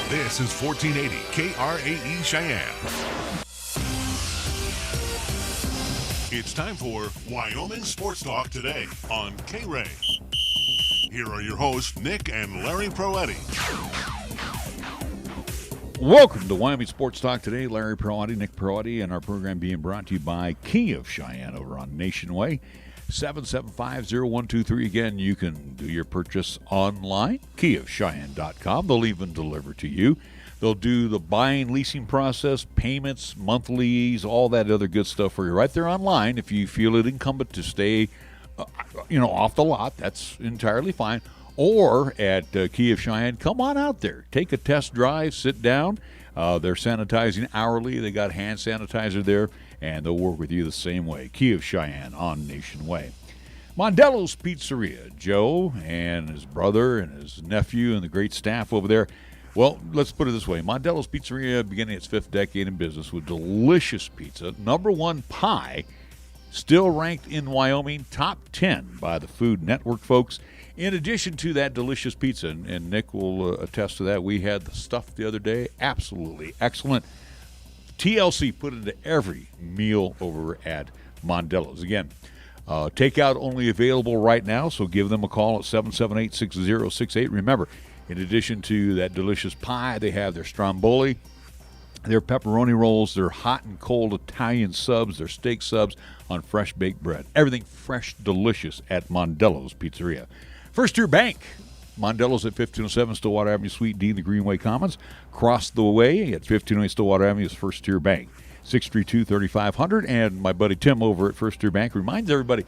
This is 1480 KRAE Cheyenne. It's time for Wyoming Sports Talk today on KRAE. Here are your hosts, Nick and Larry Proetti. Welcome to Wyoming Sports Talk today. Larry Proetti, Nick Proetti, and our program being brought to you by Key of Cheyenne over on Nation Way. 775-0123. Again, you can do your purchase online, keyofcheyenne.com. They'll even deliver to you. They'll do the buying, leasing process, payments, monthlies, all that other good stuff for you right there online. If you feel it incumbent to stay, off the lot, that's entirely fine. Or at Key of Cheyenne, come on out there. Take a test drive, sit down. They're sanitizing hourly. They got hand sanitizer there, and they'll work with you the same way. Key of Cheyenne on Nation Way. Mondello's Pizzeria. Joe and his brother and his nephew and the great staff over there. Well, let's put it this way. Mondello's Pizzeria beginning its 5th decade in business with delicious pizza. #1 pie, still ranked in Wyoming, top 10 by the Food Network folks. In addition to that delicious pizza, and Nick will attest to that, we had the stuff the other day. Absolutely excellent. TLC put into every meal over at Mondello's. Again, takeout only available right now, so give them a call at 778-6068. Remember, in addition to that delicious pie, they have their stromboli, their pepperoni rolls, their hot and cold Italian subs, their steak subs on fresh baked bread. Everything fresh, delicious at Mondello's Pizzeria. First Tier Bank. Mondello's at 1507 Stillwater Avenue, Suite D in the Greenway Commons. Across the way at 1508 Stillwater Avenue is First Tier Bank. 632-3500. And my buddy Tim over at First Tier Bank reminds everybody,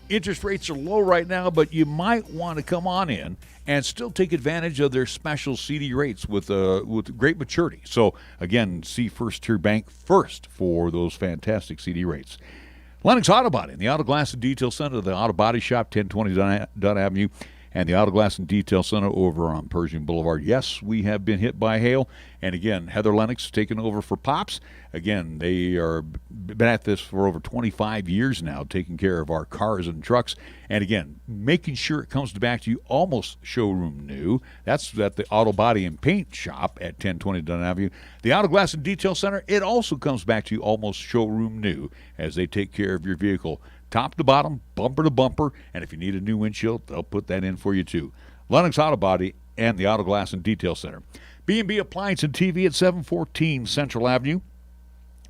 interest rates are low right now, but you might want to come on in and still take advantage of their special CD rates with great maturity. So, again, see First Tier Bank first for those fantastic CD rates. Lennox Auto Body, the Auto Glass and Detail Center, the Auto Body Shop, 1020 Dunn Avenue, and the Auto Glass and Detail Center over on Pershing Boulevard. Yes, we have been hit by hail. And again, Heather Lennox taking over for Pops. Again, they are been at this for over 25 years now, taking care of our cars and trucks. And again, making sure it comes back to you almost showroom new. That's at the Auto Body and Paint Shop at 1020 Dunn Avenue. The Auto Glass and Detail Center, it also comes back to you almost showroom new as they take care of your vehicle top to bottom, bumper to bumper, and if you need a new windshield, they'll put that in for you too. Lennox Auto Body and the Auto Glass and Detail Center. B&B Appliance and TV at 714 Central Avenue.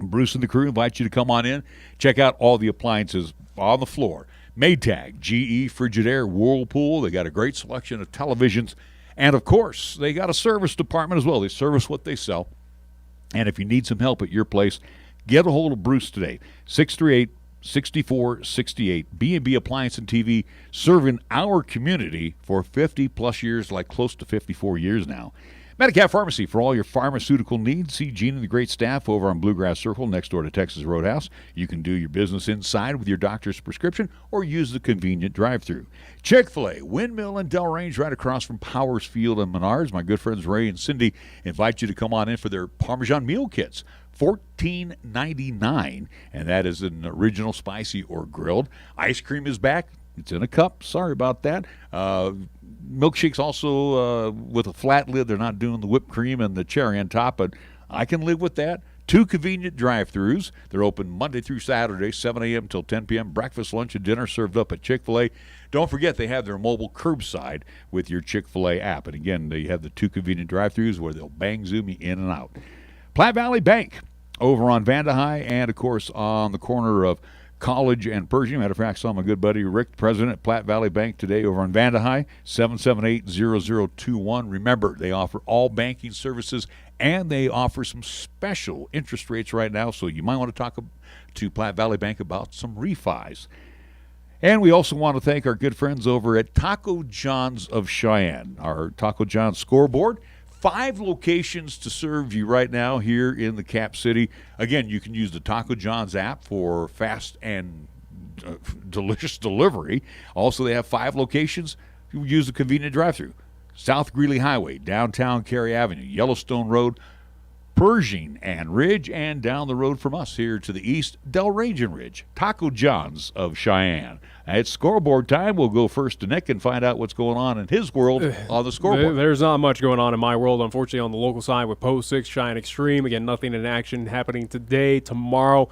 Bruce and the crew invite you to come on in, check out all the appliances on the floor. Maytag, GE, Frigidaire, Whirlpool. They got a great selection of televisions. And, of course, they got a service department as well. They service what they sell. And if you need some help at your place, get a hold of Bruce today. 638-6468. B&B Appliance and TV, serving our community for 50-plus years, like close to 54 years now. Medicap Pharmacy, for all your pharmaceutical needs. See Gene and the great staff over on Bluegrass Circle next door to Texas Roadhouse. You can do your business inside with your doctor's prescription or use the convenient drive-thru. Chick-fil-A, Windmill and Delrange, right across from Powers Field and Menards. My good friends Ray and Cindy invite you to come on in for their Parmesan meal kits. $14.99, and that is an original, spicy, or grilled. Ice cream is back. It's in a cup. Sorry about that. Milkshakes also with a flat lid. They're not doing the whipped cream and the cherry on top, but I can live with that. 2 convenient drive-thrus. They're open Monday through Saturday, 7 a.m. until 10 p.m. Breakfast, lunch, and dinner served up at Chick-fil-A. Don't forget they have their mobile curbside with your Chick-fil-A app. And again, they have the 2 convenient drive-thrus where they'll bang zoom you in and out. Platte Valley Bank over on Vandehigh and, of course, on the corner of College and Pershing. Matter of fact, I saw my good buddy Rick, president at Platte Valley Bank today over on Vandehigh, 778-0021. Remember, they offer all banking services, and they offer some special interest rates right now, so you might want to talk to Platte Valley Bank about some refis. And we also want to thank our good friends over at Taco John's of Cheyenne, our Taco John's scoreboard. 5 locations to serve you right now here in the Cap City. Again, you can use the Taco John's app for fast and delicious delivery. Also, they have 5 locations. You use the convenient drive-thru. South Greeley Highway, downtown KRAE Avenue, Yellowstone Road, Pershing and Ridge, and down the road from us here to the east, Delrange and Ridge, Taco John's of Cheyenne. It's scoreboard time. We'll go first to Nick and find out what's going on in his world on the scoreboard. There's not much going on in my world, unfortunately, on the local side with Post 6, Cheyenne Extreme. Again, nothing in action happening today, tomorrow.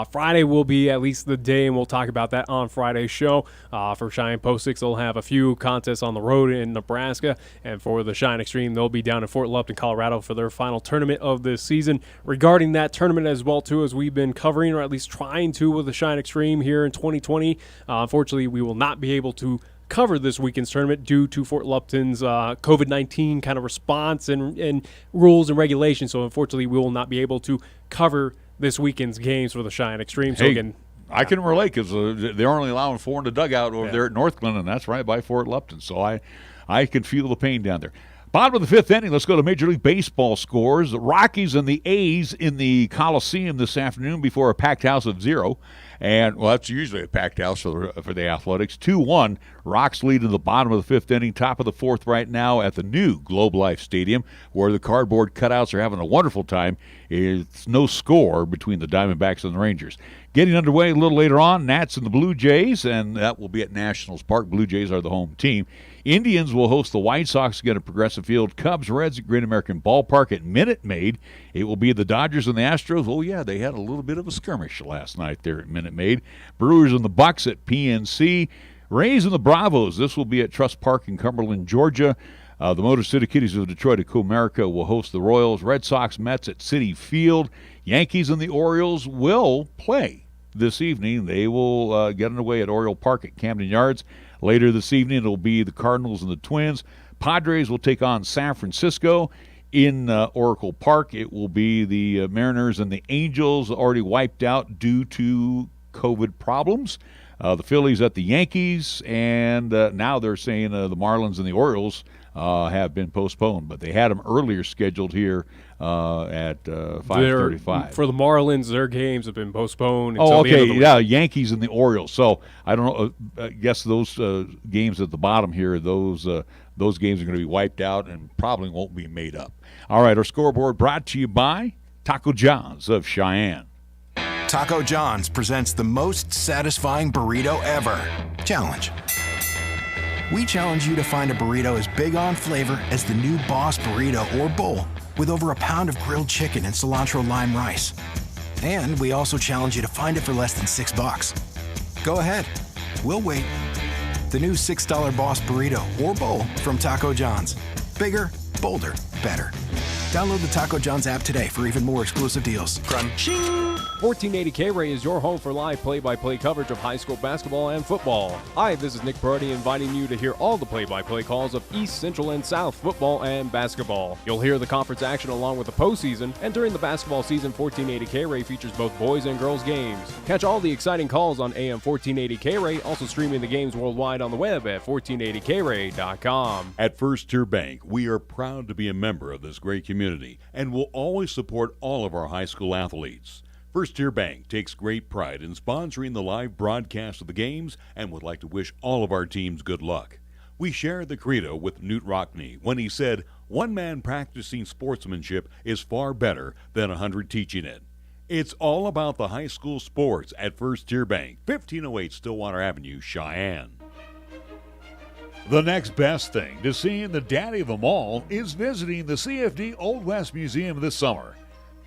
Friday will be at least the day, and we'll talk about that on Friday's show. For Cheyenne Post 6, they'll have a few contests on the road in Nebraska, and for the Cheyenne Extreme, they'll be down in Fort Lupton, Colorado for their final tournament of this season. Regarding that tournament as well, too, as we've been covering, or at least trying to with the Cheyenne Extreme here in 2020, unfortunately, we will not be able to cover this weekend's tournament due to Fort Lupton's COVID-19 kind of response and rules and regulations. So, unfortunately, we will not be able to cover this weekend's games for the Cheyenne Extreme. So, again, I can relate because they're only allowing 4 in the dugout over there at Northglenn, and that's right by Fort Lupton. So, I can feel the pain down there. Bottom of the 5th inning, let's go to Major League Baseball scores. The Rockies and the A's in the Coliseum this afternoon before a packed house of 0. And, well, that's usually a packed house for the Athletics. 2-1, Rocks lead in the bottom of the 5th inning, top of the 4th right now at the new Globe Life Stadium, where the cardboard cutouts are having a wonderful time. It's no score between the Diamondbacks and the Rangers. Getting underway a little later on, Nats and the Blue Jays, and that will be at Nationals Park. Blue Jays are the home team. Indians will host the White Sox again at Progressive Field. Cubs, Reds at Great American Ballpark at Minute Maid. It will be the Dodgers and the Astros. Oh, yeah, they had a little bit of a skirmish last night there at Minute Maid. Brewers and the Bucks at PNC. Rays and the Bravos. This will be at Trust Park in Cumberland, Georgia. The Motor City Kitties of Detroit at Comerica will host the Royals. Red Sox, Mets at Citi Field. Yankees and the Orioles will play this evening. They will get underway at Oriole Park at Camden Yards. Later this evening, it'll be the Cardinals and the Twins. Padres will take on San Francisco in Oracle Park. It will be the Mariners and the Angels, already wiped out due to COVID problems. The Phillies at the Yankees, and now they're saying the Marlins and the Orioles have been postponed, but they had them earlier scheduled here at 5:35. For the Marlins, their games have been postponed. Oh, okay, yeah, Yankees and the Orioles. So I don't know. I guess those games at the bottom here, those games are going to be wiped out and probably won't be made up. All right, our scoreboard brought to you by Taco John's of Cheyenne. Taco John's presents the most satisfying burrito ever. Challenge. We challenge you to find a burrito as big on flavor as the new Boss Burrito or Bowl, with over a pound of grilled chicken and cilantro lime rice. And we also challenge you to find it for less than $6. Go ahead. We'll wait. The new $6 Boss Burrito or Bowl from Taco John's. Bigger, bolder, better. Download the Taco John's app today for even more exclusive deals. Crunching! 1480 KRAE is your home for live play-by-play coverage of high school basketball and football. Hi, this is Nick Brody inviting you to hear all the play-by-play calls of East, Central, and South football and basketball. You'll hear the conference action along with the postseason, and during the basketball season, 1480 KRAE features both boys and girls games. Catch all the exciting calls on AM 1480 KRAE, also streaming the games worldwide on the web at 1480KRAE.com. At First Tier Bank, we are proud to be a member of this great community and will always support all of our high school athletes. First Tier Bank takes great pride in sponsoring the live broadcast of the games and would like to wish all of our teams good luck. We share the credo with Newt Rockney when he said, "One man practicing sportsmanship is far better than 100 teaching it." It's all about the high school sports at First Tier Bank, 1508 Stillwater Avenue, Cheyenne. The next best thing to seeing the daddy of them all is visiting the CFD Old West Museum this summer.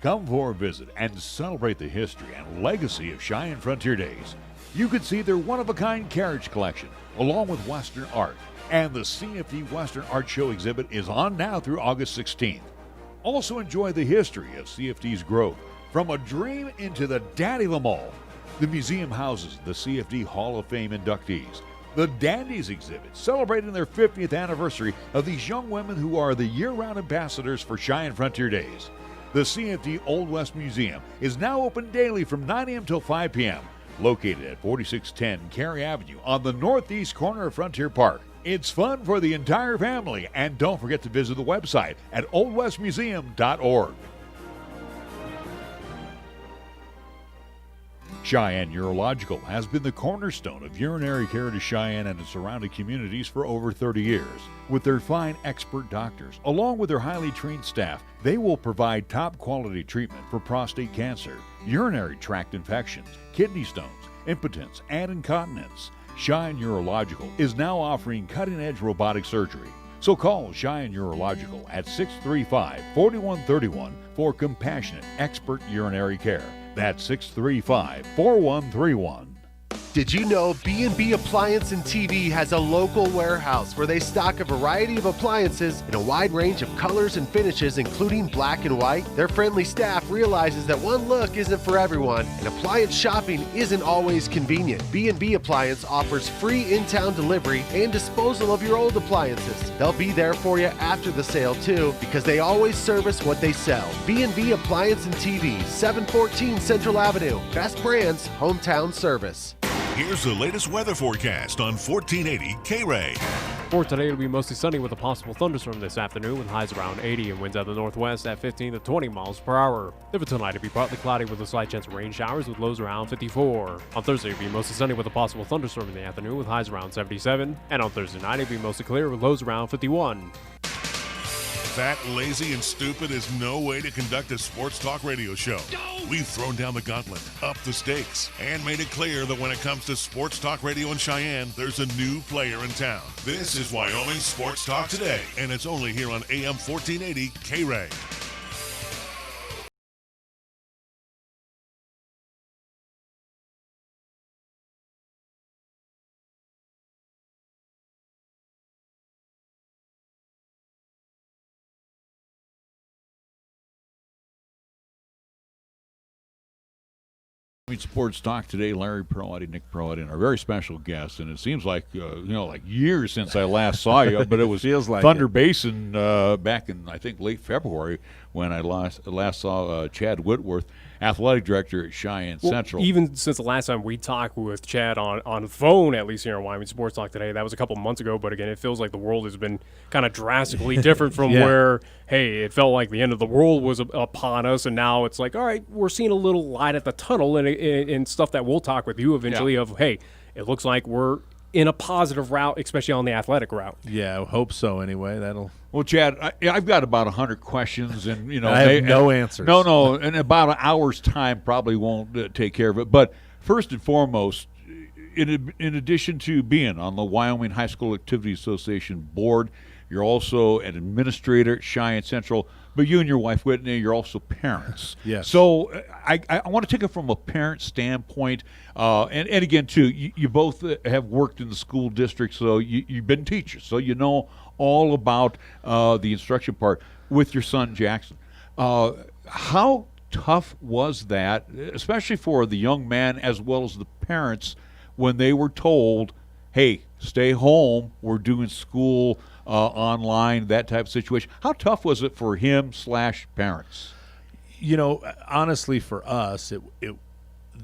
Come for a visit and celebrate the history and legacy of Cheyenne Frontier Days. You can see their one-of-a-kind carriage collection, along with Western art. And the CFD Western Art Show exhibit is on now through August 16th. Also enjoy the history of CFD's growth, from a dream into the daddy of them all. The museum houses the CFD Hall of Fame inductees. The Dandies exhibit, celebrating their 50th anniversary of these young women who are the year-round ambassadors for Cheyenne Frontier Days. The CFD Old West Museum is now open daily from 9 a.m. till 5 p.m., located at 4610 KRAE Avenue on the northeast corner of Frontier Park. It's fun for the entire family, and don't forget to visit the website at oldwestmuseum.org. Cheyenne Urological has been the cornerstone of urinary care to Cheyenne and its surrounding communities for over 30 years. With their fine expert doctors, along with their highly trained staff, they will provide top-quality treatment for prostate cancer, urinary tract infections, kidney stones, impotence, and incontinence. Cheyenne Urological is now offering cutting-edge robotic surgery. So call Cheyenne Urological at 635-4131 for compassionate, expert urinary care. That's 635-4131. Did you know B&B Appliance and TV has a local warehouse where they stock a variety of appliances in a wide range of colors and finishes, including black and white? Their friendly staff realizes that one look isn't for everyone, and appliance shopping isn't always convenient. B&B Appliance offers free in-town delivery and disposal of your old appliances. They'll be there for you after the sale, too, because they always service what they sell. B&B Appliance and TV, 714 Central Avenue. Best brands, hometown service. Here's the latest weather forecast on 1480 KRAE. For today, it'll be mostly sunny with a possible thunderstorm this afternoon with highs around 80 and winds out of the northwest at 15 to 20 miles per hour. For tonight, it'll be partly cloudy with a slight chance of rain showers with lows around 54. On Thursday, it'll be mostly sunny with a possible thunderstorm in the afternoon with highs around 77. And on Thursday night, it'll be mostly clear with lows around 51. Fat, lazy, and stupid is no way to conduct a sports talk radio show. We've thrown down the gauntlet, upped the stakes, and made it clear that when it comes to sports talk radio in Cheyenne, there's a new player in town. This is Wyoming Sports Talk Today, and it's only here on AM 1480 KRAE. Sports Talk today, Larry Perlotti, Nick Perlotti, and our very special guest. And it seems like like years since I last saw you, but it was Feels like Thunder it. Basin back in I think late February when I last saw Chad Whitworth, athletic director at Cheyenne Central. Even since the last time we talked with Chad on the phone, at least here on Wyoming Sports Talk today, that was a couple months ago. But again, it feels like the world has been kind of drastically different from where, hey, it felt like the end of the world was upon us, and now it's like, all right, we're seeing a little light at the tunnel, and stuff that we'll talk with you eventually of, hey, it looks like we're in a positive route, especially on the athletic route. Yeah, I hope so anyway. That'll. Well, Chad, I've got about 100 questions, and I have no answers. No, and about an hour's time probably won't take care of it. But first and foremost, in addition to being on the Wyoming High School Activity Association board, you're also an administrator at Cheyenne Central. But you and your wife, Whitney, you're also parents. Yes. So I want to take it from a parent standpoint. And again, too, you both have worked in the school district, so you've been teachers. So you know all about the instruction part with your son, Jackson. How tough was that, especially for the young man as well as the parents, when they were told, hey, stay home, we're doing school online, that type of situation? How tough was it for him/parents? Honestly, for us,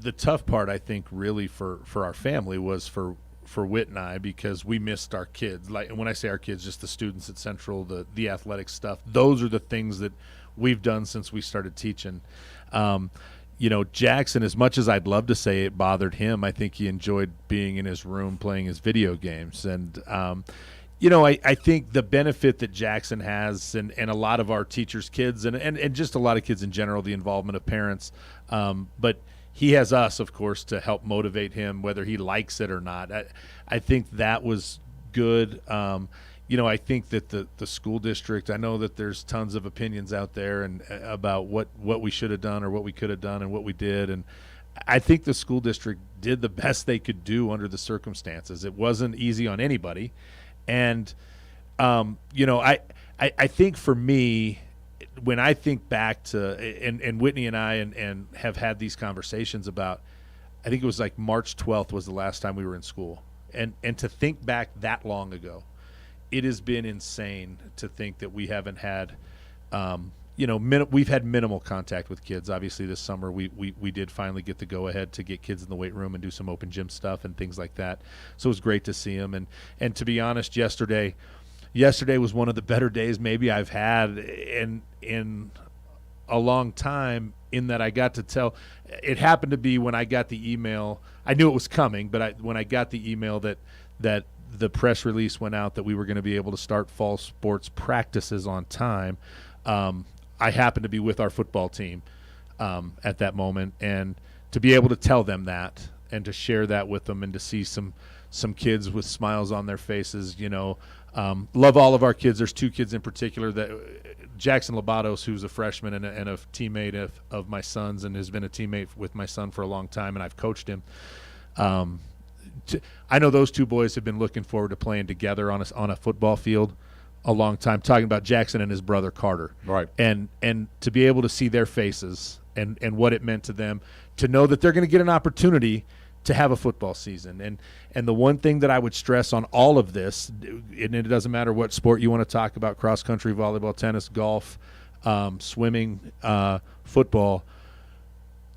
the tough part, I think, really for our family was for Whit and I, because we missed our kids. Like, when I say our kids, just the students at Central, the athletic stuff. Those are the things that we've done since we started teaching. Jackson, as much as I'd love to say it bothered him, I think he enjoyed being in his room playing his video games. And I think the benefit that Jackson has, and a lot of our teachers' kids, and just a lot of kids in general, the involvement of parents, but he has us, of course, to help motivate him, whether he likes it or not. I think that was good. I think that the school district, I know that there's tons of opinions out there and about what we should have done or what we could have done and what we did. And I think the school district did the best they could do under the circumstances. It wasn't easy on anybody. And, I think for me, when I think back to, and Whitney and I and have had these conversations about, I think it was like March 12th was the last time we were in school. And to think back that long ago, it has been insane to think that we haven't had, we've had minimal contact with kids. Obviously this summer we did finally get the go ahead to get kids in the weight room and do some open gym stuff and things like that. So it was great to see them. And to be honest, yesterday was one of the better days maybe I've had in a long time in that I got to tell. It happened to be when I got the email. I knew it was coming, but when I got the email that the press release went out that we were going to be able to start fall sports practices on time, I happened to be with our football team at that moment, and to be able to tell them that and to share that with them and to see some kids with smiles on their faces, love all of our kids. There's 2 kids in particular, that Jackson Labatos, who's a freshman and a teammate of my son's and has been a teammate with my son for a long time, and I've coached him. I know those 2 boys have been looking forward to playing together on a football field a long time, talking about Jackson and his brother Carter. Right. And to be able to see their faces and what it meant to them, to know that they're going to get an opportunity to have a football season. And the one thing that I would stress on all of this, and it doesn't matter what sport you want to talk about, cross country, volleyball, tennis, golf, swimming, football,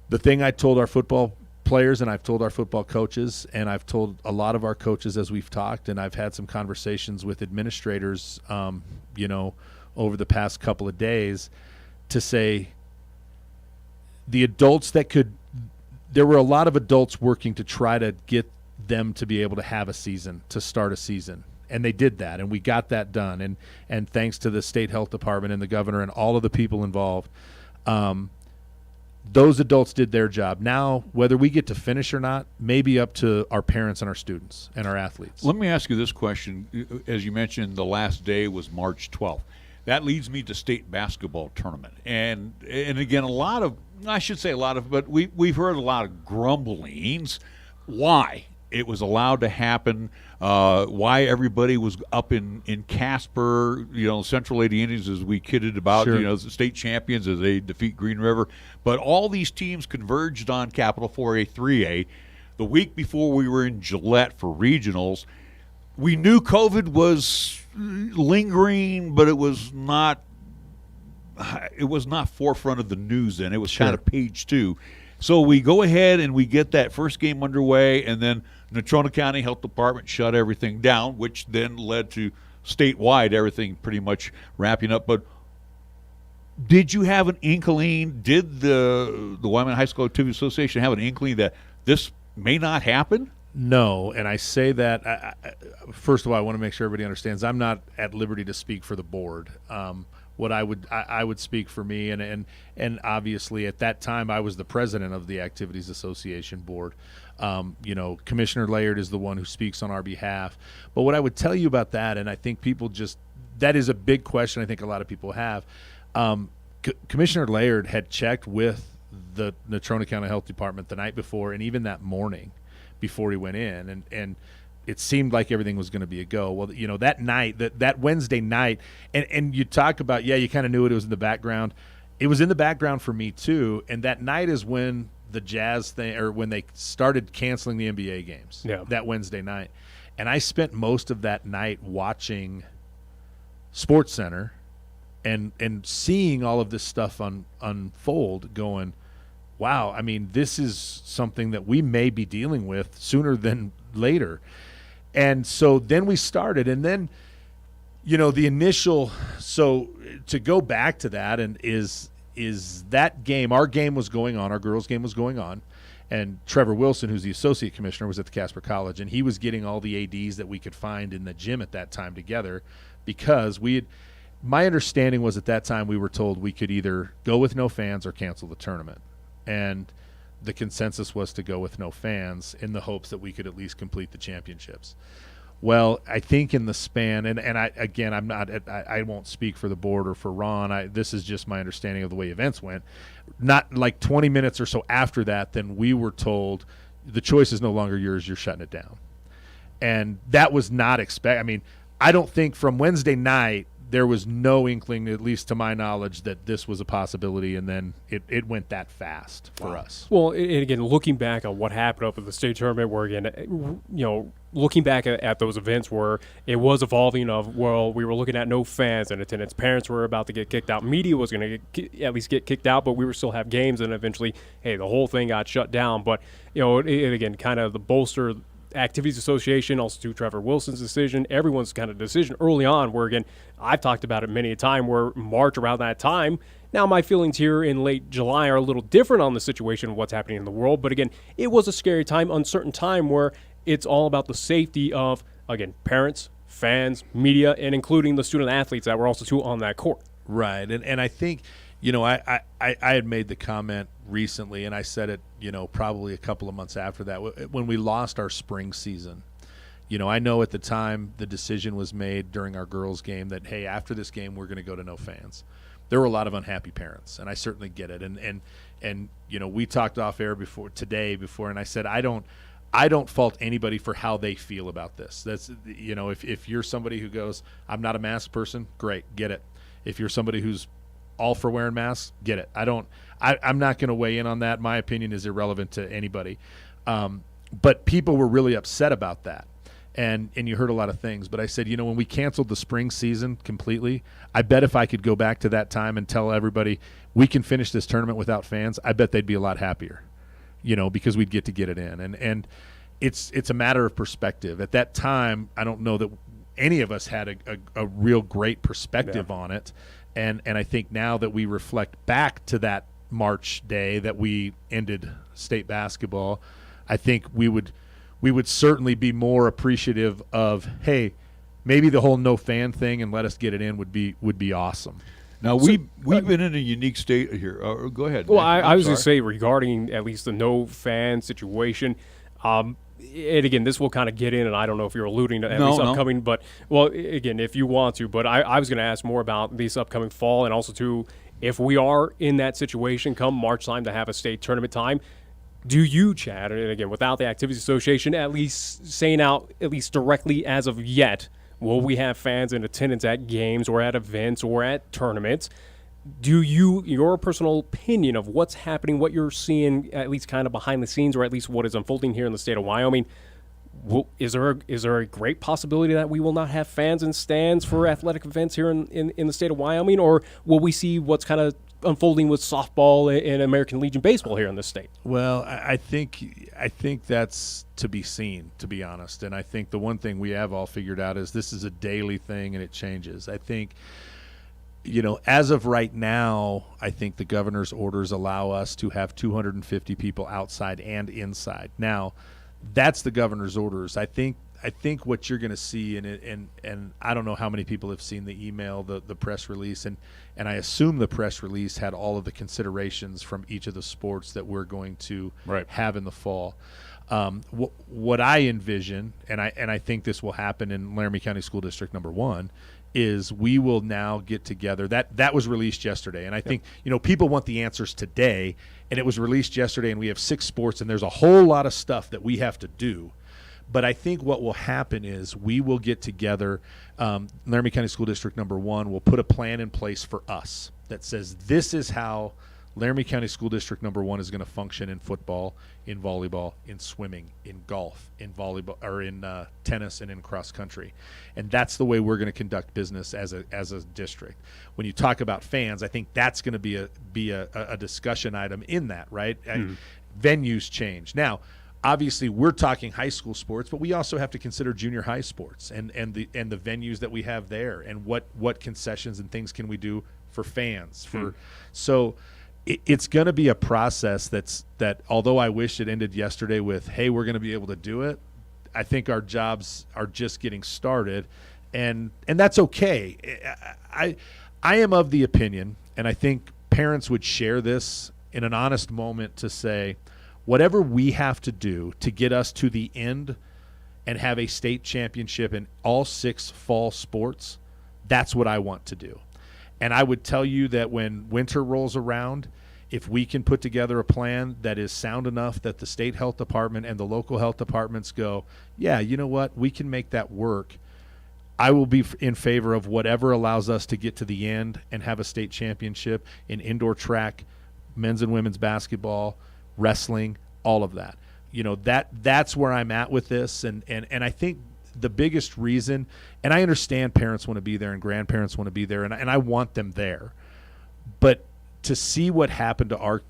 the thing I told our football players, and I've told our football coaches, and I've told a lot of our coaches as we've talked, and I've had some conversations with administrators, over the past couple of days, to say the adults there were a lot of adults working to try to get them to be able to have a season, to start a season. And they did that, and we got that done. And thanks to the state health department and the governor and all of the people involved, those adults did their job. Now, whether we get to finish or not, may be up to our parents and our students and our athletes. Let me ask you this question. As you mentioned, the last day was March 12th. That leads me to state basketball tournament. And again, but we've heard a lot of grumblings. Why it was allowed to happen, why everybody was up in Casper, Central Lady Indians, as we kidded about, Sure. The state champions as they defeat Green River. But all these teams converged on Capital 4A, 3A. The week before we were in Gillette for regionals, we knew COVID was lingering, but it was not forefront of the news then. It was kind of page 2. So we go ahead and we get that first game underway, and then Natrona County Health Department shut everything down, which then led to statewide everything pretty much wrapping up. But did you have an inkling, did the Wyoming High School Activity Association have an inkling that this may not happen? No, and I say that, first of all, I want to make sure everybody understands I'm not at liberty to speak for the board. What I would speak for me, and obviously at that time I was the president of the Activities Association board. Commissioner Laird is the one who speaks on our behalf. But what I would tell you about that, and I think people that is a big question I think a lot of people have. Commissioner Laird had checked with the Natrona County Health Department the night before, and even that morning before he went in, and it seemed like everything was going to be a go. Well, that night, that Wednesday night, and you talk about, you kind of knew it was in the background. It was in the background for me too, and that night is when the Jazz thing, or when they started canceling the NBA games, that Wednesday night. And I spent most of that night watching SportsCenter and seeing all of this stuff unfold, going, wow, I mean, this is something that we may be dealing with sooner than later. And so then we started, and then, the initial, so to go back to that, and is that game, our game was going on, our girls' game was going on, and Trevor Wilson, who's the associate commissioner, was at the Casper College, and he was getting all the ADs that we could find in the gym at that time together, because my understanding was at that time we were told we could either go with no fans or cancel the tournament. And the consensus was to go with no fans in the hopes that we could at least complete the championships. Well, I think in the span, and I won't speak for the board or for Ron. This is just my understanding of the way events went. Not like 20 minutes or so after that, then we were told the choice is no longer yours. You're shutting it down. And that was not expected. I mean, I don't think from Wednesday night there was no inkling, at least to my knowledge, that this was a possibility, and then it went that fast for us. Well, and again, looking back on what happened up at the state tournament, where again, looking back at those events where it was evolving of, well, we were looking at no fans in attendance, parents were about to get kicked out, media was going to at least get kicked out, but we were still have games, and eventually, the whole thing got shut down. But again, kind of the bolster Activities Association, also to Trevor Wilson's decision, everyone's kind of decision early on, where again, I've talked about it many a time, where March around that time, Now, my feelings here in late July are a little different on the situation of what's happening in the world. But again, it was a scary time, uncertain time where it's all about the safety of, again, parents, fans, media, and including the student athletes that were also too on that court. Right. And I think, I had made the comment recently, and I said it, probably a couple of months after that, when we lost our spring season. I know at the time the decision was made during our girls' game that, hey, after this game, we're going to go to no fans. There were a lot of unhappy parents, and I certainly get it. And we talked off air today, and I said I don't fault anybody for how they feel about this. That's if you're somebody who goes, I'm not a mask person, great, get it. If you're somebody who's all for wearing masks, get it. I'm not going to weigh in on that. My opinion is irrelevant to anybody. But people were really upset about that. And you heard a lot of things. But I said, when we canceled the spring season completely, I bet if I could go back to that time and tell everybody we can finish this tournament without fans, I bet they'd be a lot happier, because we'd get it in. And it's a matter of perspective. At that time, I don't know that any of us had a real great perspective on it. And I think now that we reflect back to that March day that we ended state basketball, I think we would certainly be more appreciative of, hey, maybe the whole no fan thing and let us get it in would be awesome. Now, we've been in a unique state here. Go ahead. Well, I was going to say regarding at least the no fan situation, and again, this will kind of get in, and I don't know if you're alluding to this upcoming, but, well, again, if you want to, but I was going to ask more about this upcoming fall, and also, too, if we are in that situation come March time to have a state tournament time, do you, Chad, and again, without the Activities Association, at least saying out, at least directly as of yet, will we have fans in attendance at games or at events or at tournaments? Do your personal opinion of what's happening, what you're seeing, at least kind of behind the scenes, or at least what is unfolding here in the state of Wyoming, is there a great possibility that we will not have fans in stands for athletic events here in the state of Wyoming, or will we see what's kind of unfolding with softball and American Legion baseball here in this state? Well, I think that's to be seen, to be honest. And I think the one thing we have all figured out is this is a daily thing and it changes. I think, as of right now, I think the governor's orders allow us to have 250 people outside and inside. Now, that's the governor's orders. I think what you're going to see, and I don't know how many people have seen the email, the press release, and I assume the press release had all of the considerations from each of the sports that we're going to have in the fall. What I envision, and I think this will happen in Laramie County School District number 1, is we will now get together. That was released yesterday, and I think people want the answers today, and it was released yesterday, and we have 6 sports, and there's a whole lot of stuff that we have to do. But I think what will happen is we will get together. Laramie County School District number 1 will put a plan in place for us that says this is how Laramie County School District number 1 is going to function in football, in volleyball, in swimming, in golf, in volleyball, or in tennis, and in cross country. And that's the way we're going to conduct business as a district. When you talk about fans, I think that's going to be a discussion item in that, right? Venues change now. Obviously, we're talking high school sports, but we also have to consider junior high sports and the venues that we have there, and what concessions and things can we do for fans. So it's going to be a process that although I wish it ended yesterday with, hey, we're going to be able to do it, I think our jobs are just getting started, and that's okay. I am of the opinion, and I think parents would share this in an honest moment, to say, whatever we have to do to get us to the end and have a state championship in all 6 fall sports, that's what I want to do. And I would tell you that when winter rolls around, if we can put together a plan that is sound enough that the state health department and the local health departments go, yeah, you know what, we can make that work, I will be in favor of whatever allows us to get to the end and have a state championship in indoor track, men's and women's basketball, wrestling, all of that. That's where I'm at with this, and I think the biggest reason, and I understand parents want to be there and grandparents want to be there, and I want them there, but to see what happened to our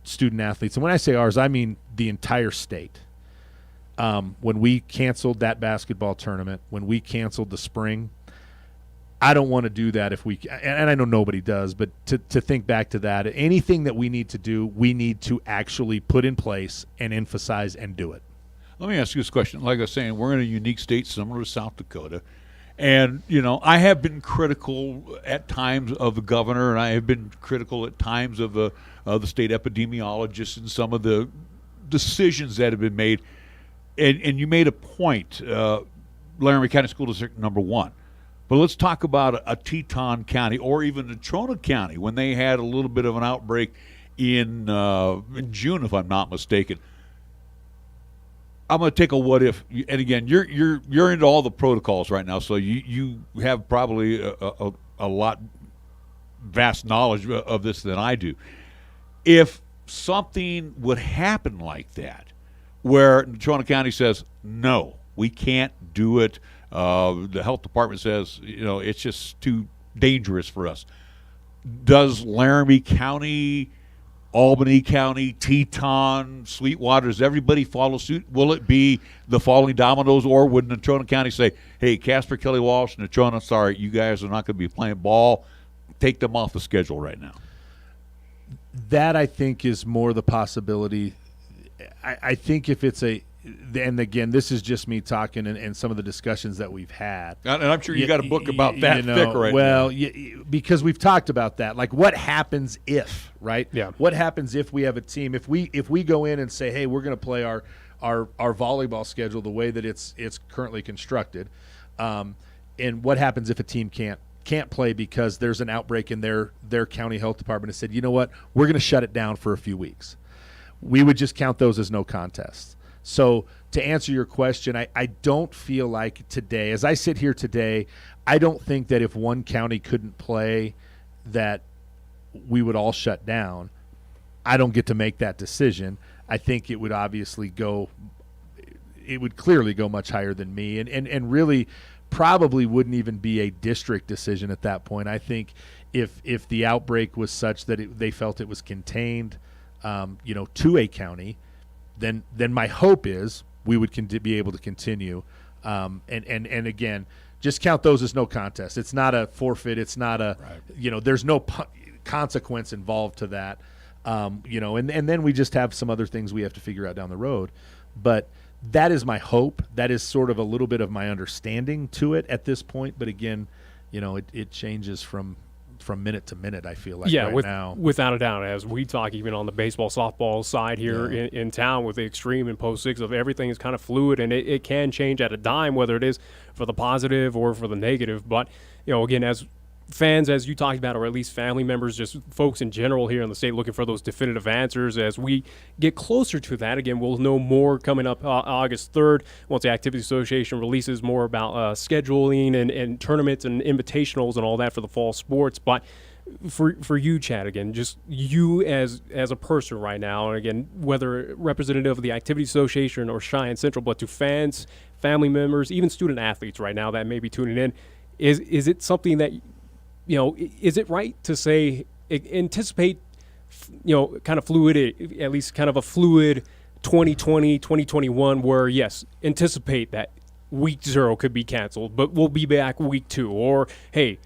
student athletes, and when I say ours, I mean the entire state, when we canceled that basketball tournament, when we canceled the spring, I don't want to do that if we, and I know nobody does, but to think back to that, anything that we need to do, we need to actually put in place and emphasize and do it. Let me ask you this question. Like I was saying, we're in a unique state similar to South Dakota. And, I have been critical at times of the governor, and I have been critical at times of the state epidemiologists and some of the decisions that have been made. And you made a point, Laramie County School District number 1. But let's talk about a Teton County or even Natrona County when they had a little bit of an outbreak in June, if I'm not mistaken. I'm going to take a what if, and again, you're into all the protocols right now, so you have probably a lot vast knowledge of this than I do. If something would happen like that, where Natrona County says no, we can't do it, the health department says it's just too dangerous for us. Does Laramie County, Albany County, Teton, Sweetwater, does everybody follow suit? Will it be the falling dominoes, or would Natrona County say, hey, Casper, Kelly Walsh, Natrona, sorry, you guys are not going to be playing ball. Take them off the schedule right now? That, I think, is more the possibility. I think if it's and again, this is just me talking and some of the discussions that we've had. And I'm sure you got a book about that thick right now. Well, because we've talked about that. Like, what happens if, right? Yeah. What happens if we have a team? If we go in and say, hey, we're going to play our volleyball schedule the way that it's currently constructed, and what happens if a team can't play because there's an outbreak in their county health department and said, you know what, we're going to shut it down for a few weeks. We would just count those as no contests. So to answer your question, I don't feel like today, as I sit here today, I don't think that if one county couldn't play that we would all shut down. I don't get to make that decision. I think it would clearly go much higher than me and really probably wouldn't even be a district decision at that point. I think if the outbreak was such that they felt it was contained to a county, then my hope is we would be able to continue. And again, just count those as no contest. It's not a forfeit. It's not a, right. There's no consequence involved to that. And then we just have some other things we have to figure out down the road. But that is my hope. That is sort of a little bit of my understanding to it at this point. But again, it changes from minute to minute, I feel like now. Without a doubt, as we talk even on the baseball, softball side here in town with the extreme and post six of everything is kind of fluid, and it can change at a dime, whether it is for the positive or for the negative. But, again, as fans, as you talked about, or at least family members, just folks in general here in the state looking for those definitive answers. As we get closer to that, again, we'll know more coming up August 3rd once the Activity Association releases more about scheduling and tournaments and invitationals and all that for the fall sports. But for you, Chad, again, just you as a person right now, and again, whether representative of the Activity Association or Cheyenne Central, but to fans, family members, even student athletes right now that may be tuning in, is it something that is it right to say anticipate, kind of fluid, at least kind of a fluid 2020, 2021, where, yes, anticipate that week 0 could be canceled, but we'll be back week 2, or, hey,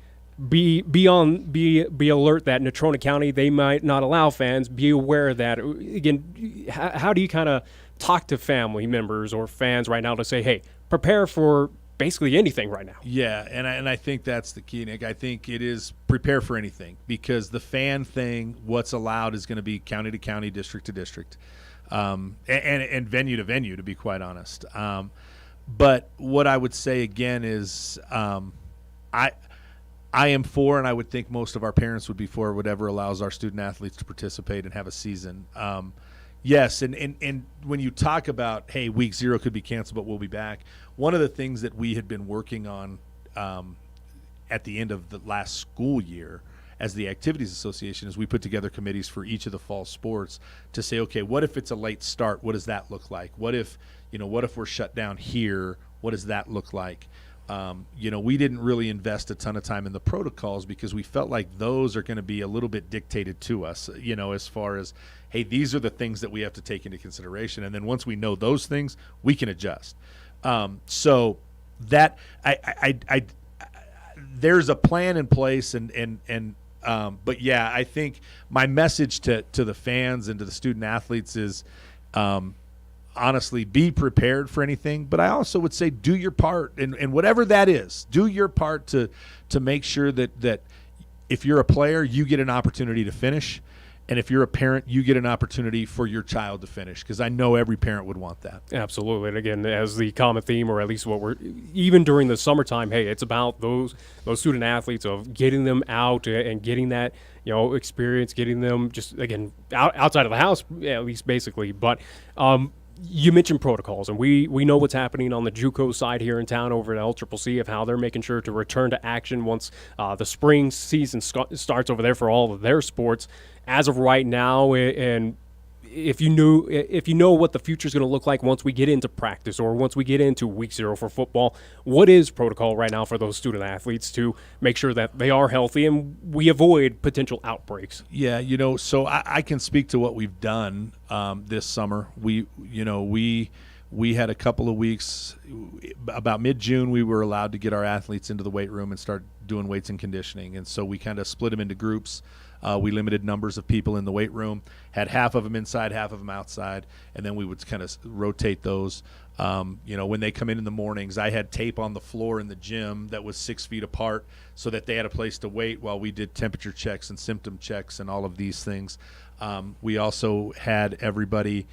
be alert that Natrona County, they might not allow fans. Be aware of that. Again, how do you kind of talk to family members or fans right now to say, hey, prepare for basically anything right now? Yeah, and I think that's the key, Nick. I think it is prepare for anything, because the fan thing, what's allowed is going to be county to county, district to district, and venue to venue, to be quite honest. But what I would say again is I am for, and I would think most of our parents would be for, whatever allows our student athletes to participate and have a season. Yes, and when you talk about, hey, week 0 could be canceled, but we'll be back, one of the things that we had been working on at the end of the last school year as the Activities Association is we put together committees for each of the fall sports to say, okay, what if it's a late start? What does that look like? What if we're shut down here? What does that look like? We didn't really invest a ton of time in the protocols because we felt like those are going to be a little bit dictated to us, as far as, hey, these are the things that we have to take into consideration. And then once we know those things, we can adjust. So that there's a plan in place, but yeah, I think my message to the fans and to the student athletes is, honestly, be prepared for anything. But I also would say do your part, and whatever that is, do your part to make sure that if you're a player, you get an opportunity to finish. And if you're a parent, you get an opportunity for your child to finish, because I know every parent would want that. Absolutely. And again, as the common theme, or at least what we're, even during the summertime, hey, it's about those student athletes, of getting them out and getting that, experience, getting them just, again, outside of the house, at least basically. But you mentioned protocols, and we know what's happening on the JUCO side here in town over at LCCC, of how they're making sure to return to action once the spring season starts over there for all of their sports. As of right now, and if you know what the future is going to look like once we get into practice, or once we get into week 0 for football, what is protocol right now for those student athletes to make sure that they are healthy and we avoid potential outbreaks? Yeah, so I can speak to what we've done this summer. We had a couple of weeks, about mid-June, we were allowed to get our athletes into the weight room and start doing weights and conditioning, and so we kind of split them into groups. We limited numbers of people in the weight room, had half of them inside, half of them outside, and then we would kind of rotate those. When they come in the mornings, I had tape on the floor in the gym that was 6 feet apart so that they had a place to wait while we did temperature checks and symptom checks and all of these things. We also had everybody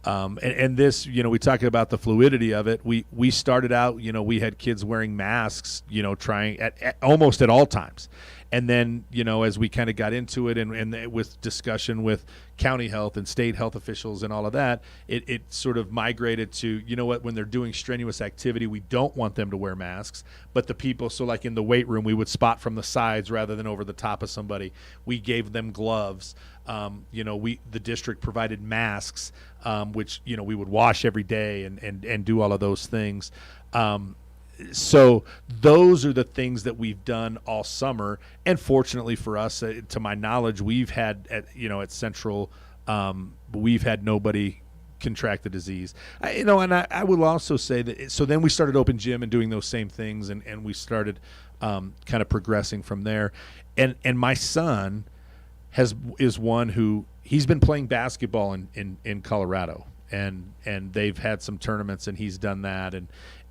and this, we talk about the fluidity of it. We started out, we had kids wearing masks, trying at almost at all times. And then, as we kind of got into it and with discussion with county health and state health officials and all of that, it sort of migrated to, when they're doing strenuous activity, we don't want them to wear masks. But the people, so like in the weight room, we would spot from the sides rather than over the top of somebody. We gave them gloves. The district provided masks, which, we would wash every day and do all of those things. So those are the things that we've done all summer. And fortunately for us, to my knowledge, we've had at Central, we've had nobody contract the disease. And I will also say that, so then we started open gym and doing those same things, and we started kind of progressing from there. And my son is one who, he's been playing basketball in Colorado, and they've had some tournaments, and he's done that,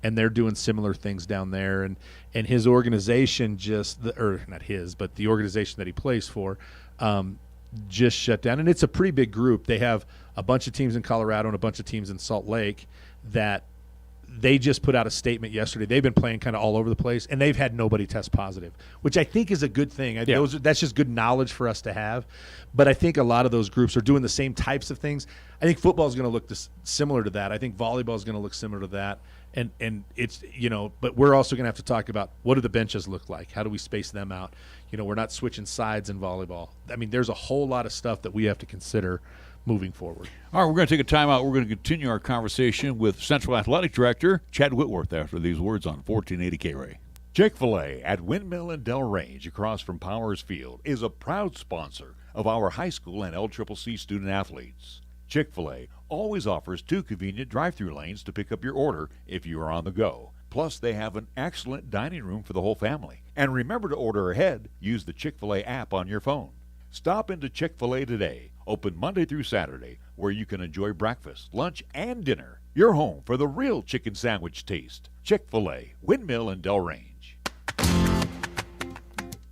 and they're doing similar things down there, and his organization but the organization that he plays for just shut down. And it's a pretty big group. They have a bunch of teams in Colorado and a bunch of teams in Salt Lake that they just put out a statement yesterday. They've been playing kind of all over the place, and they've had nobody test positive, which I think is a good thing. That's just good knowledge for us to have. But I think a lot of those groups are doing the same types of things. I think football is going to look similar to that. I think volleyball is going to look similar to that. And it's, but we're also going to have to talk about, what do the benches look like? How do we space them out? We're not switching sides in volleyball. I mean, there's a whole lot of stuff that we have to consider moving forward. All right, we're going to take a timeout. We're going to continue our conversation with Central Athletic Director Chad Whitworth after these words on 1480 KRAE. Chick-fil-A at Windmill and Del Range across from Powers Field is a proud sponsor of our high school and LCCC student athletes. Chick-fil-A always offers 2 convenient drive-through lanes to pick up your order if you are on the go. Plus, they have an excellent dining room for the whole family. And remember to order ahead. Use the Chick-fil-A app on your phone. Stop into Chick-fil-A today, open Monday through Saturday, where you can enjoy breakfast, lunch, and dinner. Your home for the real chicken sandwich taste. Chick-fil-A, Windmill and Del Range.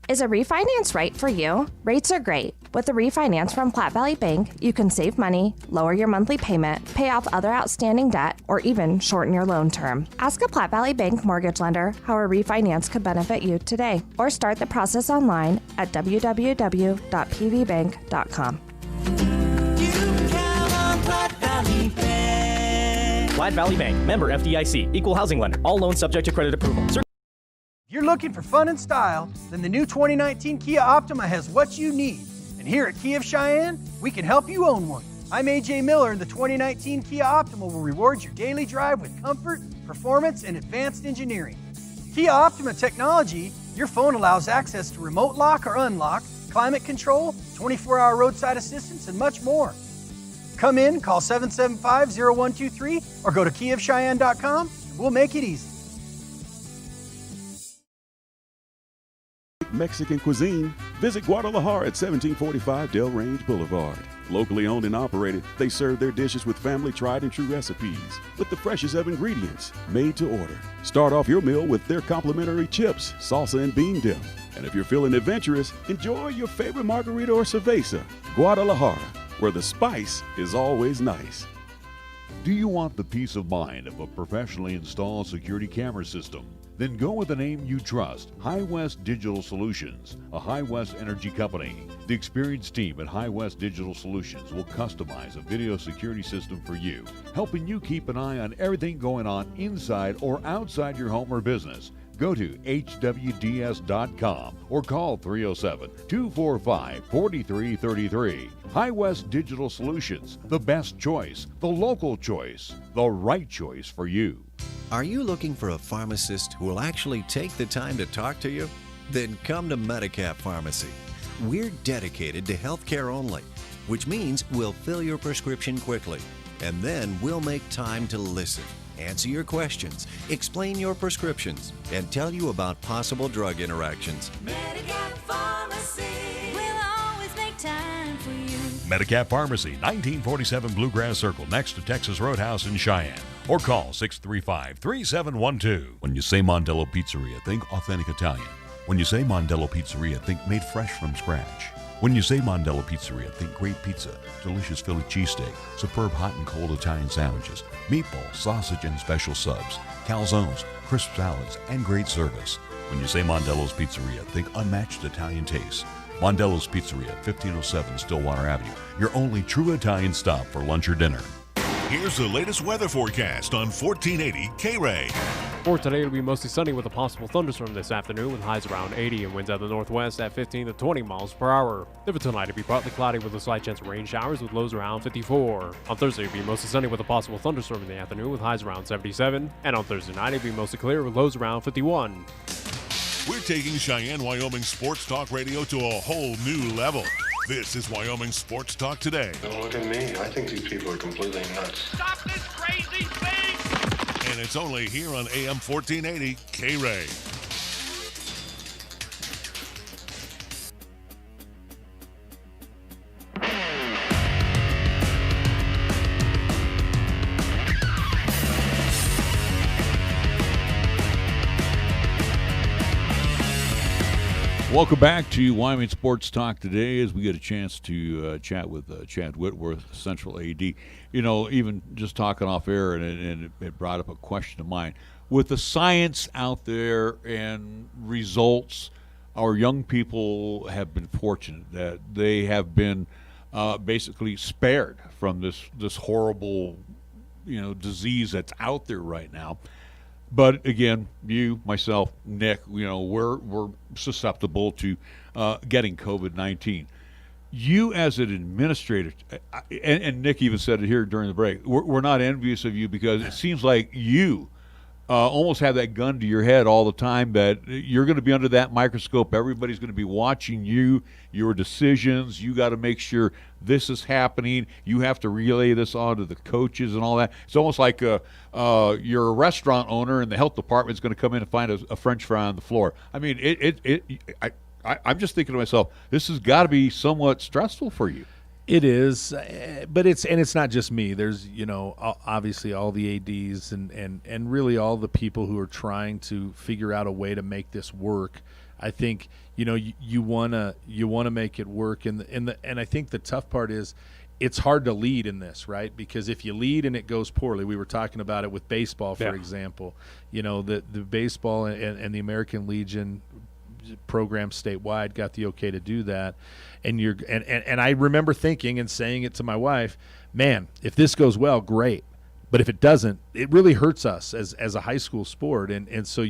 Is a refinance right for you? Rates are great. With a refinance from Platte Valley Bank, you can save money, lower your monthly payment, pay off other outstanding debt, or even shorten your loan term. Ask a Platte Valley Bank mortgage lender how a refinance could benefit you today, or start the process online at www.pvbank.com. Platte Valley Bank, member FDIC, equal housing lender, all loans subject to credit approval. If you're looking for fun and style, then the new 2019 Kia Optima has what you need. And here at Kia of Cheyenne, we can help you own one. I'm AJ Miller, and the 2019 Kia Optima will reward your daily drive with comfort, performance, and advanced engineering. Kia Optima technology, your phone allows access to remote lock or unlock, climate control, 24-hour roadside assistance, and much more. Come in, call 775-0123, or go to KiaofCheyenne.com, and we'll make it easy. Mexican cuisine? Visit Guadalajara at 1745 Del Range Boulevard. Locally owned and operated, they serve their dishes with family tried and true recipes with the freshest of ingredients, made to order. Start off your meal with their complimentary chips, salsa, and bean dip. And if you're feeling adventurous, enjoy your favorite margarita or cerveza. Guadalajara, where the spice is always nice. Do you want the peace of mind of a professionally installed security camera system? Then go with a name you trust, High West Digital Solutions, a High West energy company. The experienced team at High West Digital Solutions will customize a video security system for you, helping you keep an eye on everything going on inside or outside your home or business. Go to hwds.com or call 307-245-4333. High West Digital Solutions, the best choice, the local choice, the right choice for you. Are you looking for a pharmacist who will actually take the time to talk to you? Then come to Medicap Pharmacy. We're dedicated to healthcare only, which means we'll fill your prescription quickly, and then we'll make time to listen, answer your questions, explain your prescriptions, and tell you about possible drug interactions. Medicap Pharmacy will always make time for you. Medicap Pharmacy, 1947 Bluegrass Circle, next to Texas Roadhouse in Cheyenne. Or call 635-3712. When you say Mondello Pizzeria, think authentic Italian. When you say Mondello Pizzeria, think made fresh from scratch. When you say Mondello Pizzeria, think great pizza, delicious Philly cheesesteak, superb hot and cold Italian sandwiches, meatballs, sausage, and special subs, calzones, crisp salads, and great service. When you say Mondello's Pizzeria, think unmatched Italian taste. Mondello's Pizzeria, 1507 Stillwater Avenue, your only true Italian stop for lunch or dinner. Here's the latest weather forecast on 1480 KRAE. For today, it'll be mostly sunny with a possible thunderstorm this afternoon with highs around 80 and winds out of the northwest at 15 to 20 miles per hour. Then for tonight, it'll be partly cloudy with a slight chance of rain showers with lows around 54. On Thursday, it'll be mostly sunny with a possible thunderstorm in the afternoon with highs around 77. And on Thursday night, it'll be mostly clear with lows around 51. We're taking Cheyenne, Wyoming Sports Talk Radio to a whole new level. This is Wyoming Sports Talk Today. Don't look at me. I think these people are completely nuts. Stop this crazy thing! And it's only here on AM 1480 KRAE. Welcome back to Wyoming Sports Talk today as we get a chance to chat with Chad Whitworth, Central AD. You know, even just talking off air, and it brought up a question of mine. With the science out there and results, our young people have been fortunate that they have been basically spared from this horrible, disease that's out there right now. But again, you, myself, Nick, we're susceptible to getting COVID-19. You as an administrator, and Nick even said it here during the break, we're not envious of you because it seems like you almost have that gun to your head all the time that you're going to be under that microscope. Everybody's going to be watching you, your decisions. You got to make sure this is happening. You have to relay this on to the coaches and all that. It's almost like you're a restaurant owner and the health department is going to come in and find a French fry on the floor. I mean, I'm just thinking to myself, this has got to be somewhat stressful for you. It is, but it's not just me. There's obviously all the ADs and really all the people who are trying to figure out a way to make this work. I think you wanna make it work, and I think the tough part is it's hard to lead in this, right? Because if you lead and it goes poorly, we were talking about it with baseball, for example. The baseball and the American Legion program statewide got the okay to do that. And I remember thinking and saying it to my wife, man, if this goes well, great. But if it doesn't, it really hurts us as a high school sport. And so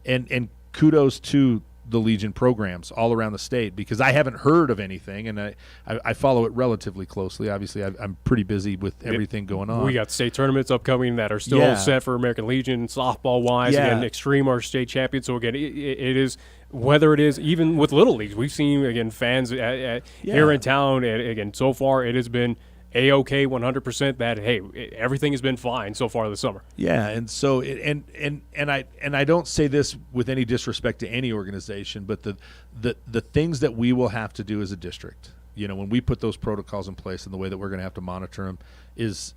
and kudos to the Legion programs all around the state, because I haven't heard of anything, and I follow it relatively closely. Obviously, I'm pretty busy with everything going on. We got state tournaments upcoming that are still set for American Legion, softball-wise. Again, Extreme are state champions. So, again, it is – whether it is even with Little Leagues. We've seen, again, fans here in town, and, again, so far it has been – A-OK 100% that, hey, everything has been fine so far this summer. Yeah, and so and I don't say this with any disrespect to any organization, but the things that we will have to do as a district, when we put those protocols in place and the way that we're going to have to monitor them is,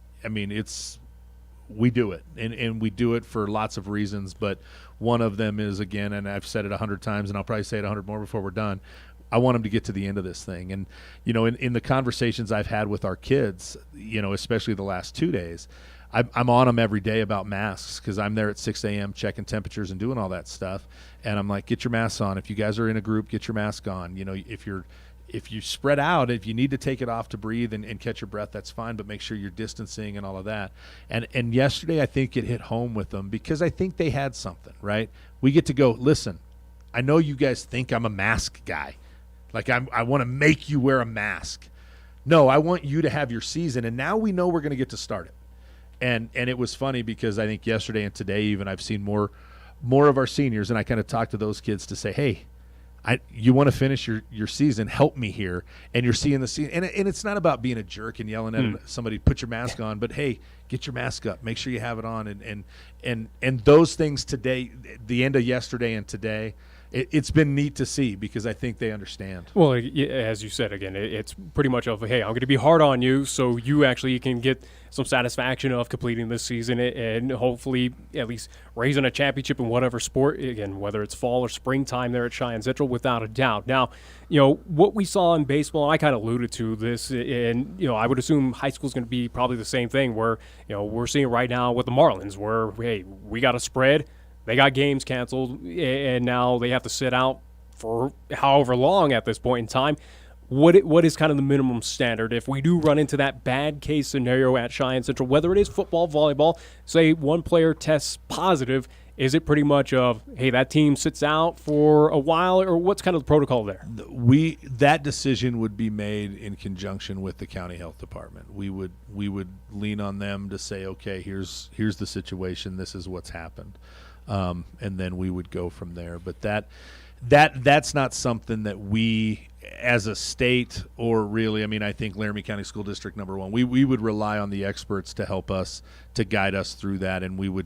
we do it, and we do it for lots of reasons, but one of them is, again, and I've said it 100 times, and I'll probably say it 100 more before we're done, I want them to get to the end of this thing. And, in the conversations I've had with our kids, especially the last 2 days, I'm on them every day about masks because I'm there at 6 a.m. checking temperatures and doing all that stuff. And I'm like, get your masks on. If you guys are in a group, get your mask on. If you spread out, if you need to take it off to breathe and catch your breath, that's fine, but make sure you're distancing and all of that. And yesterday I think it hit home with them because I think they had something, right? We get to go, listen, I know you guys think I'm a mask guy. Like I want to make you wear a mask. No, I want you to have your season, and now we know we're going to get to start it. And it was funny because I think yesterday and today even I've seen more of our seniors, and I kind of talked to those kids to say, hey, you want to finish your season, help me here. And you're seeing the season. And it's not about being a jerk and yelling at somebody, put your mask on, but, hey, get your mask up. Make sure you have it on. And those things today, the end of yesterday and today, it's been neat to see because I think they understand. Well, as you said, again, it's pretty much of, hey, I'm going to be hard on you so you actually can get some satisfaction of completing this season and hopefully at least raising a championship in whatever sport, again, whether it's fall or springtime there at Cheyenne Central, without a doubt. Now, what we saw in baseball, I kind of alluded to this, and, I would assume high school is going to be probably the same thing where, we're seeing right now with the Marlins where, hey, we got a spread. They got games canceled, and now they have to sit out for however long at this point in time. What is kind of the minimum standard if we do run into that bad case scenario at Cheyenne Central, whether it is football, volleyball, say one player tests positive, is it pretty much of, hey, that team sits out for a while, or what's kind of the protocol there? That decision would be made in conjunction with the county health department. We would lean on them to say, okay, here's the situation, this is what's happened. And then we would go from there. But that's not something that we, as a state, or really, I think Laramie County School District number 1, we would rely on the experts to help us, to guide us through that. And we would,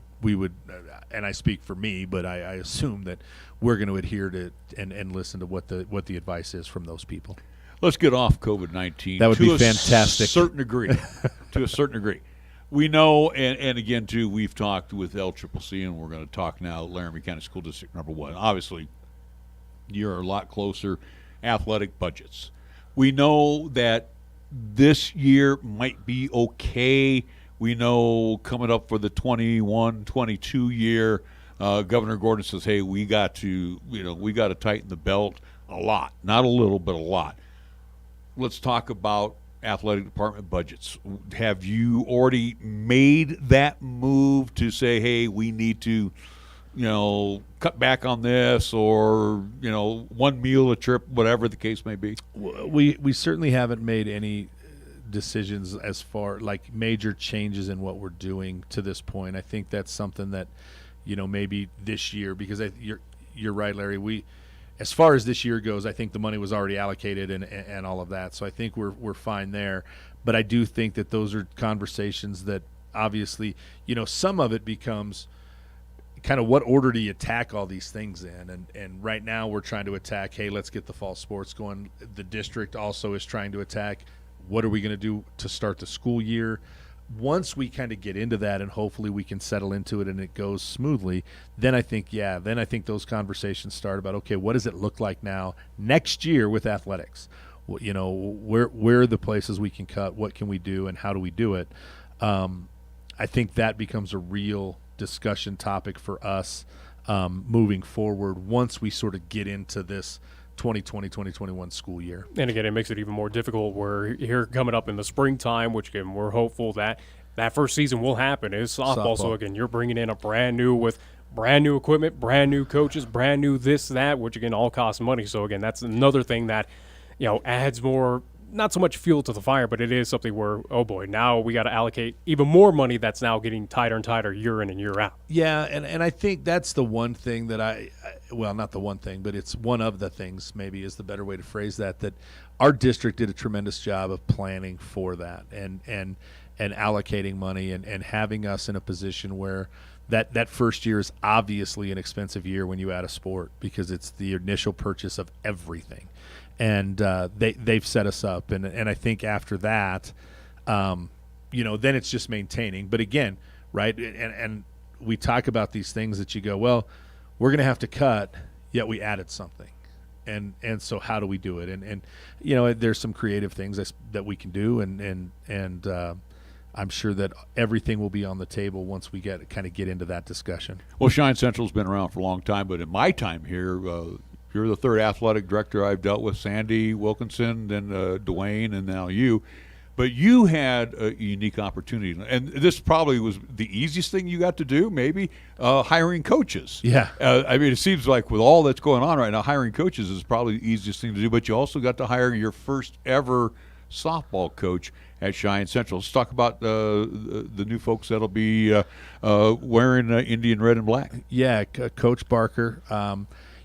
and I speak for me, but I assume that we're going to adhere to and listen to what the advice is from those people. Let's get off COVID-19. That would be fantastic. To a certain degree. We know, and again, too, we've talked with LCCC, and we're going to talk now Laramie County School District number 1. Obviously, you're a lot closer. Athletic budgets. We know that this year might be okay. We know coming up for the 21-22 year, Governor Gordon says, hey, we got to tighten the belt a lot. Not a little, but a lot. Let's talk about athletic department budgets. Have you already made that move to say, hey, we need to, cut back on this, or, one meal a trip, whatever the case may be? We certainly haven't made any decisions as far, like, major changes in what we're doing to this point. I think that's something that, maybe this year, because you're right, Larry, as far as this year goes, I think the money was already allocated and all of that. So I think we're fine there. But I do think that those are conversations that obviously, some of it becomes kind of what order do you attack all these things in. And right now we're trying to attack, hey, let's get the fall sports going. The district also is trying to attack, what are we going to do to start the school year? Once we kind of get into that and hopefully we can settle into it and it goes smoothly, then I think those conversations start about, okay, what does it look like now next year with athletics? Where are the places we can cut? What can we do, and how do we do it? I think that becomes a real discussion topic for us moving forward once we sort of get into this 2020-2021 school year. And again, it makes it even more difficult. We're here coming up in the springtime, which again, we're hopeful that first season will happen is softball. So again, you're bringing in with brand new equipment, brand new coaches, brand new this, that, which again all costs money. So again, that's another thing that, adds more not so much fuel to the fire, but it is something where, oh boy, now we got to allocate even more money that's now getting tighter and tighter year in and year out. Yeah, and I think that's the one thing that well, not the one thing, but it's one of the things, maybe is the better way to phrase that our district did a tremendous job of planning for that and allocating money and having us in a position where that first year is obviously an expensive year when you add a sport because it's the initial purchase of everything. And they've set us up. And I think after that, then it's just maintaining. But again, right, and we talk about these things that you go, well, we're going to have to cut, yet we added something. And so how do we do it? And there's some creative things that we can do. And I'm sure that everything will be on the table once we get into that discussion. Well, Cheyenne Central's been around for a long time, but in my time here, you're the third athletic director I've dealt with, Sandy Wilkinson, then Dwayne, and now you. But you had a unique opportunity, and this probably was the easiest thing you got to do, maybe, hiring coaches. Yeah. I mean, it seems like with all that's going on right now, hiring coaches is probably the easiest thing to do, but you also got to hire your first ever softball coach at Cheyenne Central. Let's talk about the new folks that'll be wearing Indian red and black. Yeah, Coach Barker.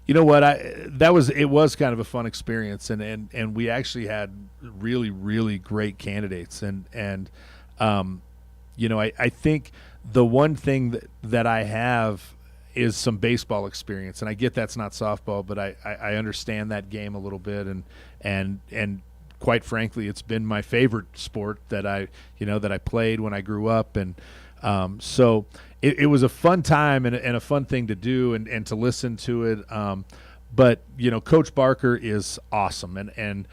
You know what? It was kind of a fun experience, and we actually had really, really great candidates, and I think the one thing that I have is some baseball experience, and I get that's not softball, but I understand that game a little bit, and quite frankly, it's been my favorite sport that I played when I grew up, and so it was a fun time and a fun thing to do and to listen to it. But Coach Barker is awesome, and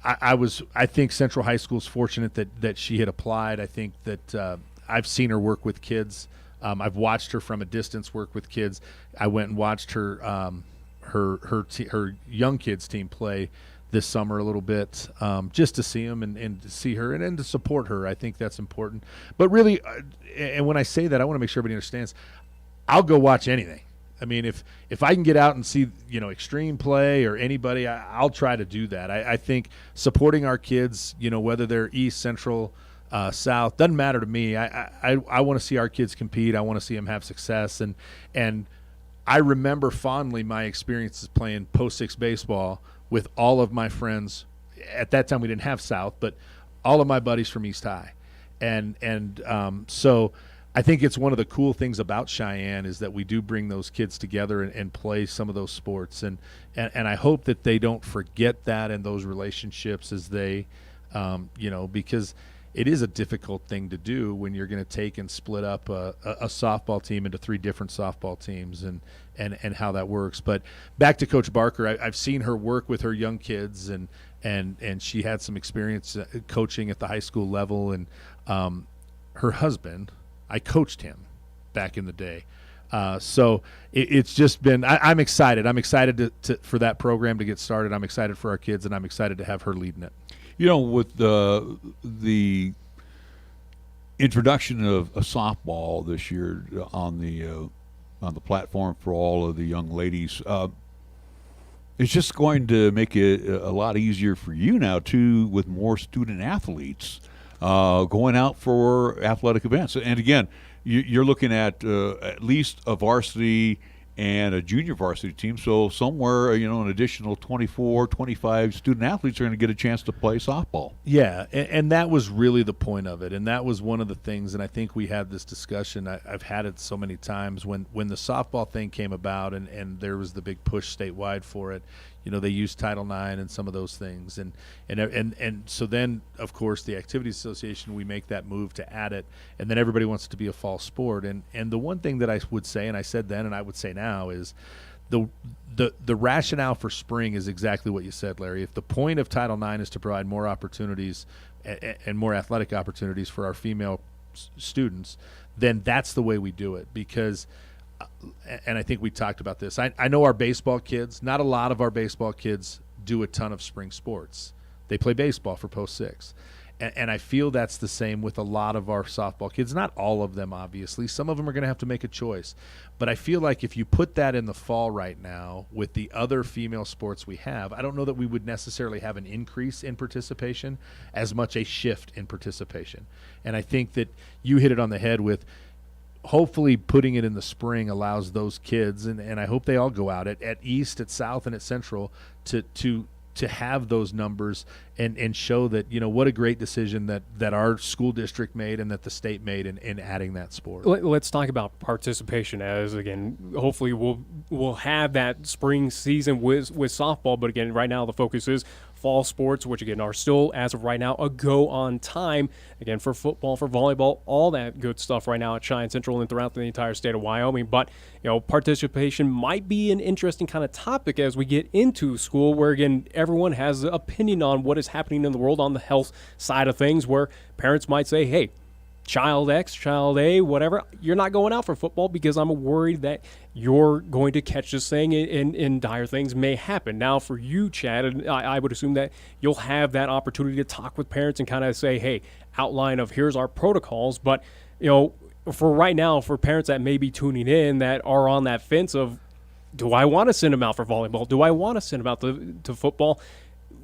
I think Central High School is fortunate that she had applied. I think that I've seen her work with kids. I've watched her from a distance work with kids. I went and watched her her young kids team play this summer a little bit, just to see them and to see her and to support her. I think that's important. But really, and when I say that, I want to make sure everybody understands, I'll go watch anything. I mean, if I can get out and see, Extreme play or anybody, I'll try to do that. I think supporting our kids, whether they're East, Central, South, doesn't matter to me. I want to see our kids compete. I want to see them have success. And I remember fondly my experiences playing post 6 baseball with all of my friends. At that time we didn't have South, but all of my buddies from East High. And so I think it's one of the cool things about Cheyenne is that we do bring those kids together and play some of those sports. And I hope that they don't forget that and those relationships as they, because it is a difficult thing to do when you're going to take and split up a softball team into 3 different softball teams and how that works. But back to Coach Barker, I've seen her work with her young kids, and she had some experience coaching at the high school level. And her husband, I coached him back in the day. So it's just been I'm excited. I'm excited for that program to get started. I'm excited for our kids, and I'm excited to have her leading it. With the introduction of a softball this year on the platform for all of the young ladies, it's just going to make it a lot easier for you now too, with more student athletes going out for athletic events. And again, you're looking at least a varsity and a junior varsity team, so somewhere, an additional 24, 25 student athletes are going to get a chance to play softball. Yeah, and that was really the point of it, and that was one of the things, and I think we had this discussion, I've had it so many times, when the softball thing came about and there was the big push statewide for it, they used Title IX and some of those things, and so then, of course, the Activities Association, we make that move to add it, and then everybody wants it to be a fall sport, and the one thing that I would say, and I said then and I would say now, is the rationale for spring is exactly what you said, Larry. If the point of Title IX is to provide more opportunities and more athletic opportunities for our female students, then that's the way we do it, because and I think we talked about this. I know our baseball kids, not a lot of our baseball kids do a ton of spring sports. They play baseball for post 6. And I feel that's the same with a lot of our softball kids. Not all of them, obviously. Some of them are going to have to make a choice. But I feel like if you put that in the fall right now with the other female sports we have, I don't know that we would necessarily have an increase in participation as much a shift in participation. And I think that you hit it on the head with hopefully putting it in the spring allows those kids, and I hope they all go out at East, at South, and at Central to have those numbers and show that, what a great decision that our school district made and that the state made in adding that sport. Let's talk about participation, as again, hopefully we'll have that spring season with softball, but again, right now the focus is fall sports, which again are still, as of right now, a go on time. Again, for football, for volleyball, all that good stuff right now at Cheyenne Central and throughout the entire state of Wyoming. But participation might be an interesting kind of topic as we get into school, where again everyone has an opinion on what is happening in the world on the health side of things, where parents might say, hey, child X, child A, whatever, you're not going out for football because I'm worried that you're going to catch this thing and dire things may happen. Now, for you, Chad, I would assume that you'll have that opportunity to talk with parents and kind of say, hey, outline of here's our protocols. But, for right now, for parents that may be tuning in that are on that fence of, do I want to send them out for volleyball? Do I want to send them out to football?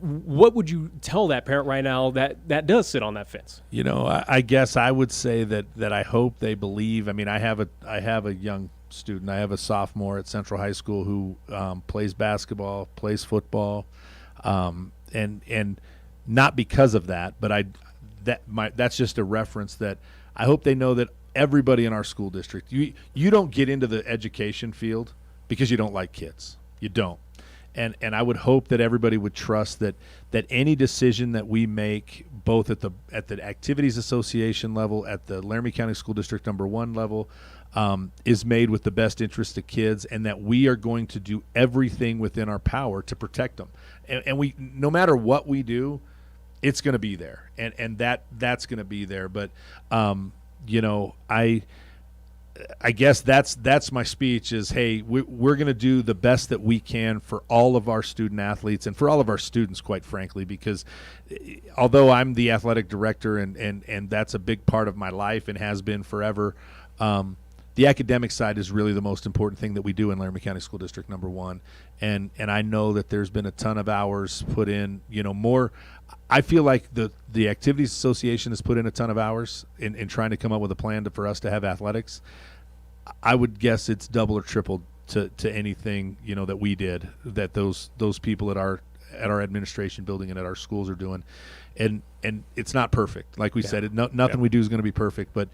What would you tell that parent right now that does sit on that fence? I guess I would say that I hope they believe. I mean, I have a young student. I have a sophomore at Central High School who plays basketball, plays football, and not because of that, but that's just a reference that I hope they know that everybody in our school district, you don't get into the education field because you don't like kids. You don't. And I would hope that everybody would trust that any decision that we make, both at the Activities Association level, at the Laramie County School District number 1 level, is made with the best interest of kids, and that we are going to do everything within our power to protect them. And we, no matter what we do, it's going to be there, and that's going to be there. But I guess that's my speech is, hey, we're going to do the best that we can for all of our student athletes and for all of our students, quite frankly, because although I'm the athletic director and that's a big part of my life and has been forever, the academic side is really the most important thing that we do in Laramie County School District number 1. And I know that there's been a ton of hours put in, more. I feel like the Activities Association has put in a ton of hours in trying to come up with a plan for us to have athletics. I would guess it's double or triple to anything, that we did, that those people at our administration building and at our schools are doing. And it's not perfect. Like we said, nothing we do is going to be perfect, but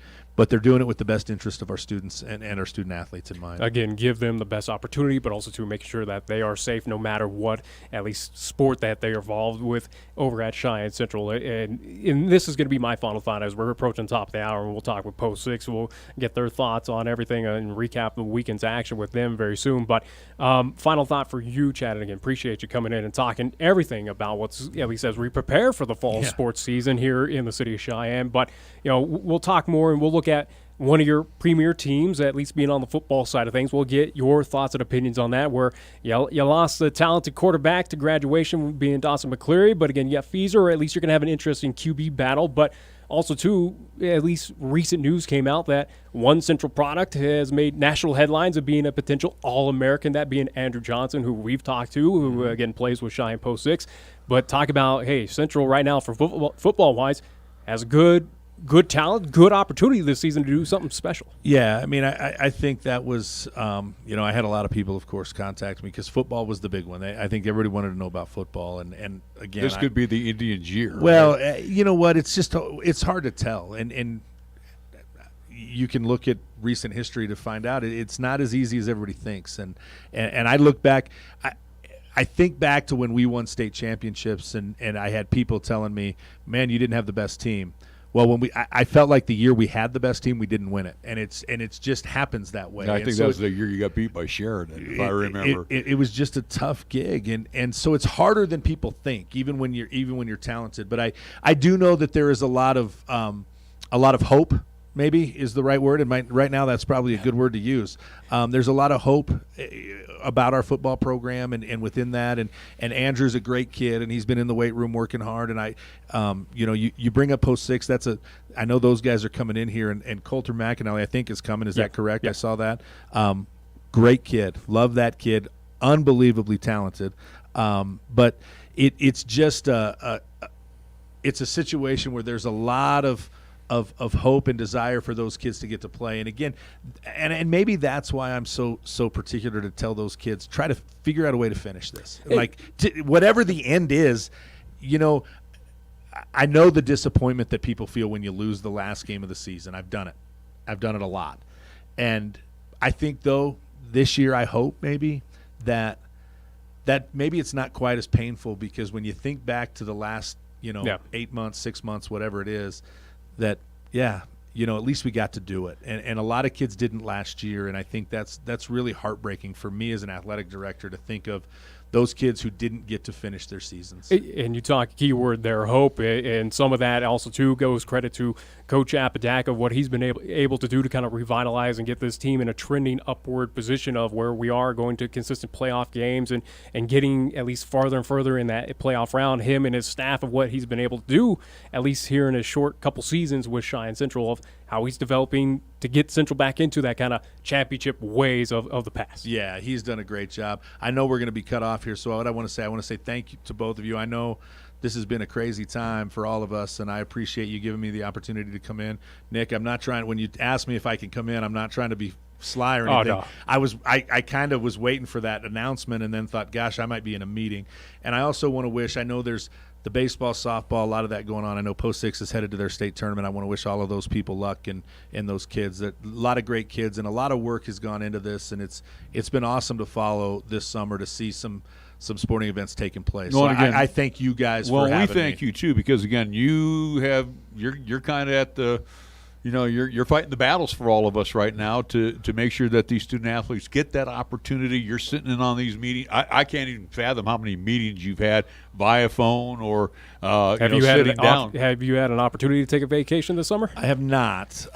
they're doing it with the best interest of our students and our student athletes in mind. Again, give them the best opportunity, but also to make sure that they are safe no matter what, at least sport that they are involved with over at Cheyenne Central. And this is going to be my final thought as we're approaching the top of the hour, and we'll talk with Post 6. We'll get their thoughts on everything and recap the weekend's action with them very soon. But final thought for you, Chad, and again, appreciate you coming in and talking everything about what's, at least as we prepare for the fall sports season here in the city of Cheyenne. But, we'll talk more, and we'll look at one of your premier teams, at least being on the football side of things. We'll get your thoughts and opinions on that, where you lost the talented quarterback to graduation being Dawson McCleary, but again, you got Feeser, or at least you're going to have an interesting QB battle. But also, too, at least recent news came out that one Central product has made national headlines of being a potential All-American, that being Andrew Johnson, who we've talked to, who, again, plays with Cheyenne Post 6. But talk about, hey, Central right now, for football-wise, has good talent, good opportunity this season to do something special. Yeah, I mean, I think that was, I had a lot of people, of course, contact me because football was the big one. I think everybody wanted to know about football, and again, this could be the Indians' year. Well, you know what? It's hard to tell, and you can look at recent history to find out it's not as easy as everybody thinks. And I look back, I think back to when we won state championships, and I had people telling me, "Man, you didn't have the best team." Well, I felt like the year we had the best team, we didn't win it, and it's just happens that way. I think that was the year you got beat by Sheridan, if I remember. It was just a tough gig, and so it's harder than people think, even when you're talented. But I do know that there is a lot of hope maybe is the right word. And right now that's probably a good word to use. There's a lot of hope about our football program and within that. And Andrew's a great kid, and he's been in the weight room working hard. And you bring up Post 6. I know those guys are coming in here, and Colter McAnelly, I think, is coming. Is that correct? Yeah. I saw that. Great kid. Love that kid. Unbelievably talented. But it's just it's a situation where there's a lot of hope and desire for those kids to get to play. And again, and maybe that's why I'm so particular to tell those kids, try to figure out a way to finish this. Whatever the end is, I know the disappointment that people feel when you lose the last game of the season. I've done it a lot. And I think, though, this year I hope maybe that maybe it's not quite as painful, because when you think back to the last 8 months, 6 months, whatever it is, that at least we got to do it. And a lot of kids didn't last year, and I think that's really heartbreaking for me as an athletic director to think of those kids who didn't get to finish their seasons. And you talk keyword there, hope, and some of that also too goes credit to Coach Apodaca of what he's been able to do to kind of revitalize and get this team in a trending upward position of where we are going to consistent playoff games and getting at least farther and further in that playoff round. Him and his staff of what he's been able to do, at least here in his short couple seasons with Cheyenne Central, of how he's developing to get Central back into that kind of championship ways of the past. Yeah, he's done a great job. I know we're going to be cut off here, so what I want to say thank you to both of you. I know this has been a crazy time for all of us, and I appreciate you giving me the opportunity to come in. Nick, I'm not trying – when you asked me if I can come in, I'm not trying to be sly or anything. Oh, no. I kind of was waiting for that announcement and then thought, gosh, I might be in a meeting. And I also want to wish – I know there's the baseball, softball, a lot of that going on. I know Post 6 is headed to their state tournament. I want to wish all of those people luck and those kids. A lot of great kids, and a lot of work has gone into this, and it's been awesome to follow this summer to see some sporting events taking place. Well, so again, I thank you guys for having me. Well, we thank you too, because again, you're kind of at the you're fighting the battles for all of us right now to make sure that these student athletes get that opportunity. You're sitting in on these meetings. I can't even fathom how many meetings you've had via phone or sitting down. Have you had an opportunity to take a vacation this summer? I have not,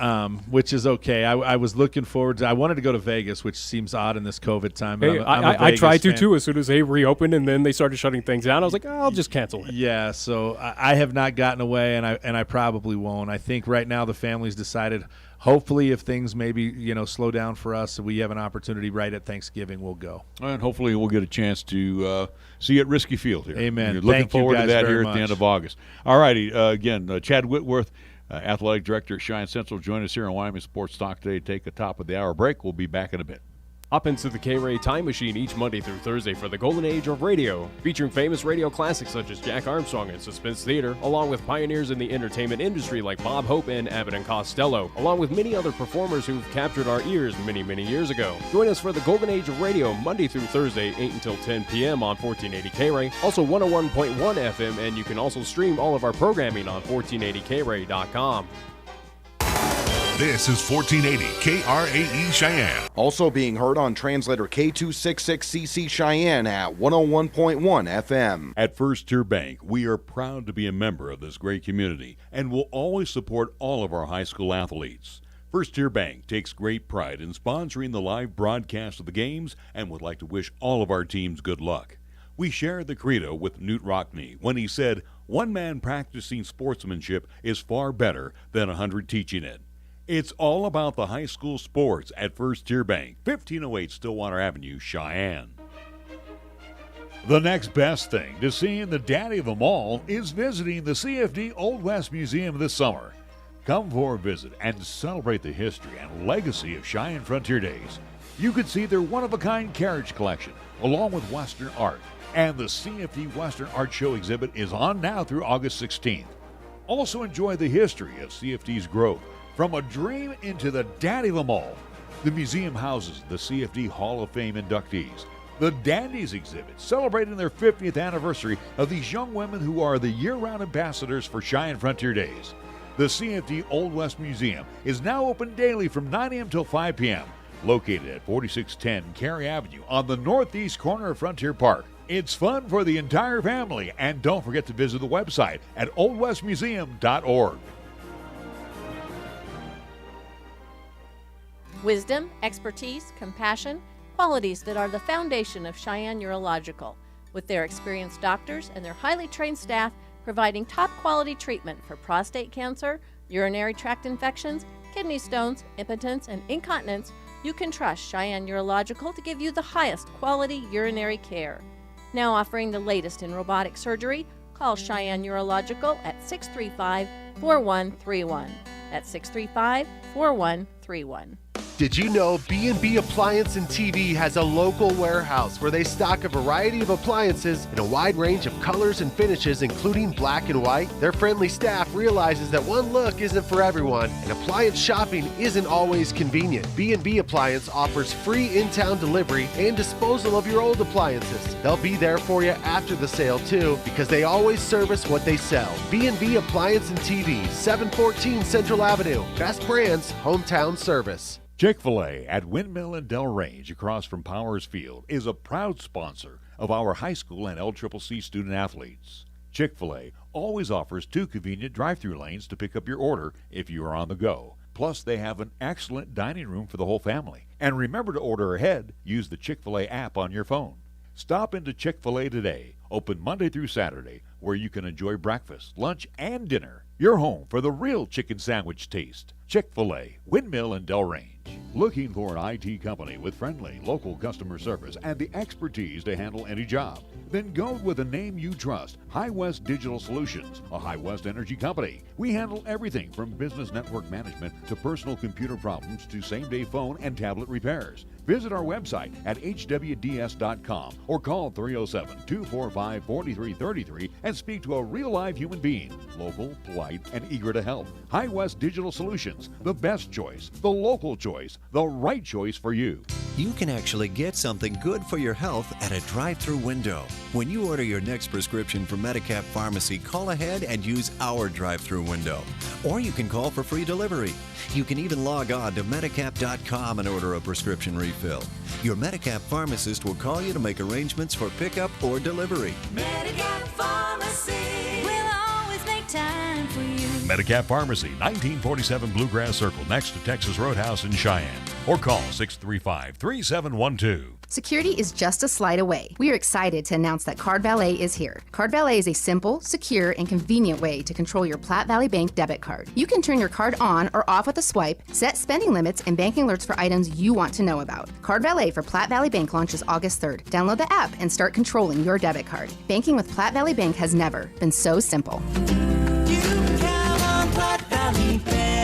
which is okay. I was looking forward to – I wanted to go to Vegas, which seems odd in this COVID time. Hey, I tried to, too, as soon as they reopened, and then they started shutting things down. I was like, I'll just cancel it. Yeah, so I have not gotten away, and I probably won't. I think right now the family's decided – hopefully, if things maybe slow down for us, we have an opportunity right at Thanksgiving, we'll go. And hopefully we'll get a chance to see you at Risky Field here. Amen. We're looking forward to that here much. At the end of August. All righty. Again, Chad Whitworth, athletic director at Cheyenne Central, join us here on Wyoming Sports Talk today. Take a top of the hour break. We'll be back in a bit. Hop into the KRAE Time Machine each Monday through Thursday for the golden age of radio, featuring famous radio classics such as Jack Armstrong and Suspense Theater, along with pioneers in the entertainment industry like Bob Hope and Abbott and Costello, along with many other performers who've captured our ears many, many years ago. Join us for the golden age of radio Monday through Thursday, 8 until 10 p.m. on 1480 KRAE, also 101.1 FM, and you can also stream all of our programming on 1480krae.com. This is 1480 KRAE Cheyenne. Also being heard on translator K266CC Cheyenne at 101.1 FM. At First Tier Bank, we are proud to be a member of this great community and will always support all of our high school athletes. First Tier Bank takes great pride in sponsoring the live broadcast of the games and would like to wish all of our teams good luck. We share the credo with Newt Rockney when he said, "One man practicing sportsmanship is far better than 100 teaching it." It's all about the high school sports at First Tier Bank, 1508 Stillwater Avenue, Cheyenne. The next best thing to seeing the daddy of them all is visiting the CFD Old West Museum this summer. Come for a visit and celebrate the history and legacy of Cheyenne Frontier Days. You can see their one-of-a-kind carriage collection, along with Western art, and the CFD Western Art Show exhibit is on now through August 16th. Also enjoy the history of CFD's growth, from a dream into the daddy of them all. The museum houses the CFD Hall of Fame inductees. The Dandies exhibit, celebrating their 50th anniversary of these young women who are the year-round ambassadors for Cheyenne Frontier Days. The CFD Old West Museum is now open daily from 9 a.m. till 5 p.m., located at 4610 KRAE Avenue on the northeast corner of Frontier Park. It's fun for the entire family, and don't forget to visit the website at oldwestmuseum.org. Wisdom, expertise, compassion, qualities that are the foundation of Cheyenne Urological, with their experienced doctors and their highly trained staff providing top quality treatment for prostate cancer, urinary tract infections, kidney stones, impotence, and incontinence. You can trust Cheyenne Urological to give you the highest quality urinary care. Now offering the latest in robotic surgery, call Cheyenne Urological at 635-4131. That's 635-4131. Did you know B&B Appliance and TV has a local warehouse where they stock a variety of appliances in a wide range of colors and finishes, including black and white? Their friendly staff realizes that one look isn't for everyone, and appliance shopping isn't always convenient. B&B Appliance offers free in-town delivery and disposal of your old appliances. They'll be there for you after the sale, too, because they always service what they sell. B&B Appliance and TV, 714 Central Avenue. Best brands, hometown service. Chick-fil-A at Windmill and Del Range across from Powers Field is a proud sponsor of our high school and LCCC student athletes. Chick-fil-A always offers 2 convenient drive-thru lanes to pick up your order if you are on the go. Plus, they have an excellent dining room for the whole family. And remember to order ahead. Use the Chick-fil-A app on your phone. Stop into Chick-fil-A today, open Monday through Saturday, where you can enjoy breakfast, lunch, and dinner. Your home for the real chicken sandwich taste. Chick-fil-A, Windmill and Del Range. Looking for an IT company with friendly, local customer service and the expertise to handle any job? Then go with a name you trust, High West Digital Solutions, a High West energy company. We handle everything from business network management to personal computer problems to same-day phone and tablet repairs. Visit our website at hwds.com or call 307-245-4333 and speak to a real live human being, local, polite, and eager to help. High West Digital Solutions, the best choice, the local choice, the right choice for you. You can actually get something good for your health at a drive-thru window. When you order your next prescription from Medicap Pharmacy, call ahead and use our drive-thru window. Or you can call for free delivery. You can even log on to Medicap.com and order a prescription refill. Your Medicap pharmacist will call you to make arrangements for pickup or delivery. Medicap Pharmacy will always make time for you. Medicap Pharmacy, 1947 Bluegrass Circle, next to Texas Roadhouse in Cheyenne. Or call 635-3712. Security is just a slide away. We are excited to announce that Card Valet is here. Card Valet is a simple, secure, and convenient way to control your Platte Valley Bank debit card. You can turn your card on or off with a swipe, set spending limits, and banking alerts for items you want to know about. Card Valet for Platte Valley Bank launches August 3rd. Download the app and start controlling your debit card. Banking with Platte Valley Bank has never been so simple. Platte Valley Bank.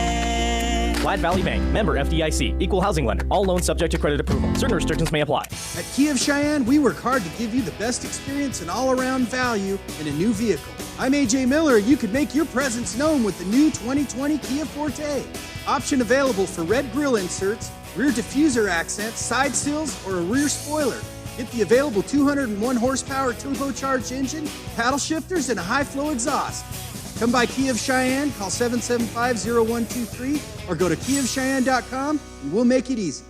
Platte Valley Bank, member FDIC, equal housing lender. All loans subject to credit approval. Certain restrictions may apply. At Kia of Cheyenne, we work hard to give you the best experience and all-around value in a new vehicle. I'm AJ Miller. You can make your presence known with the new 2020 Kia Forte. Option available for red grille inserts, rear diffuser accents, side sills, or a rear spoiler. Get the available 201 horsepower turbocharged engine, paddle shifters, and a high-flow exhaust. Come by Kia of Cheyenne, call 775-0123, or go to KiaofCheyenne.com, and we'll make it easy.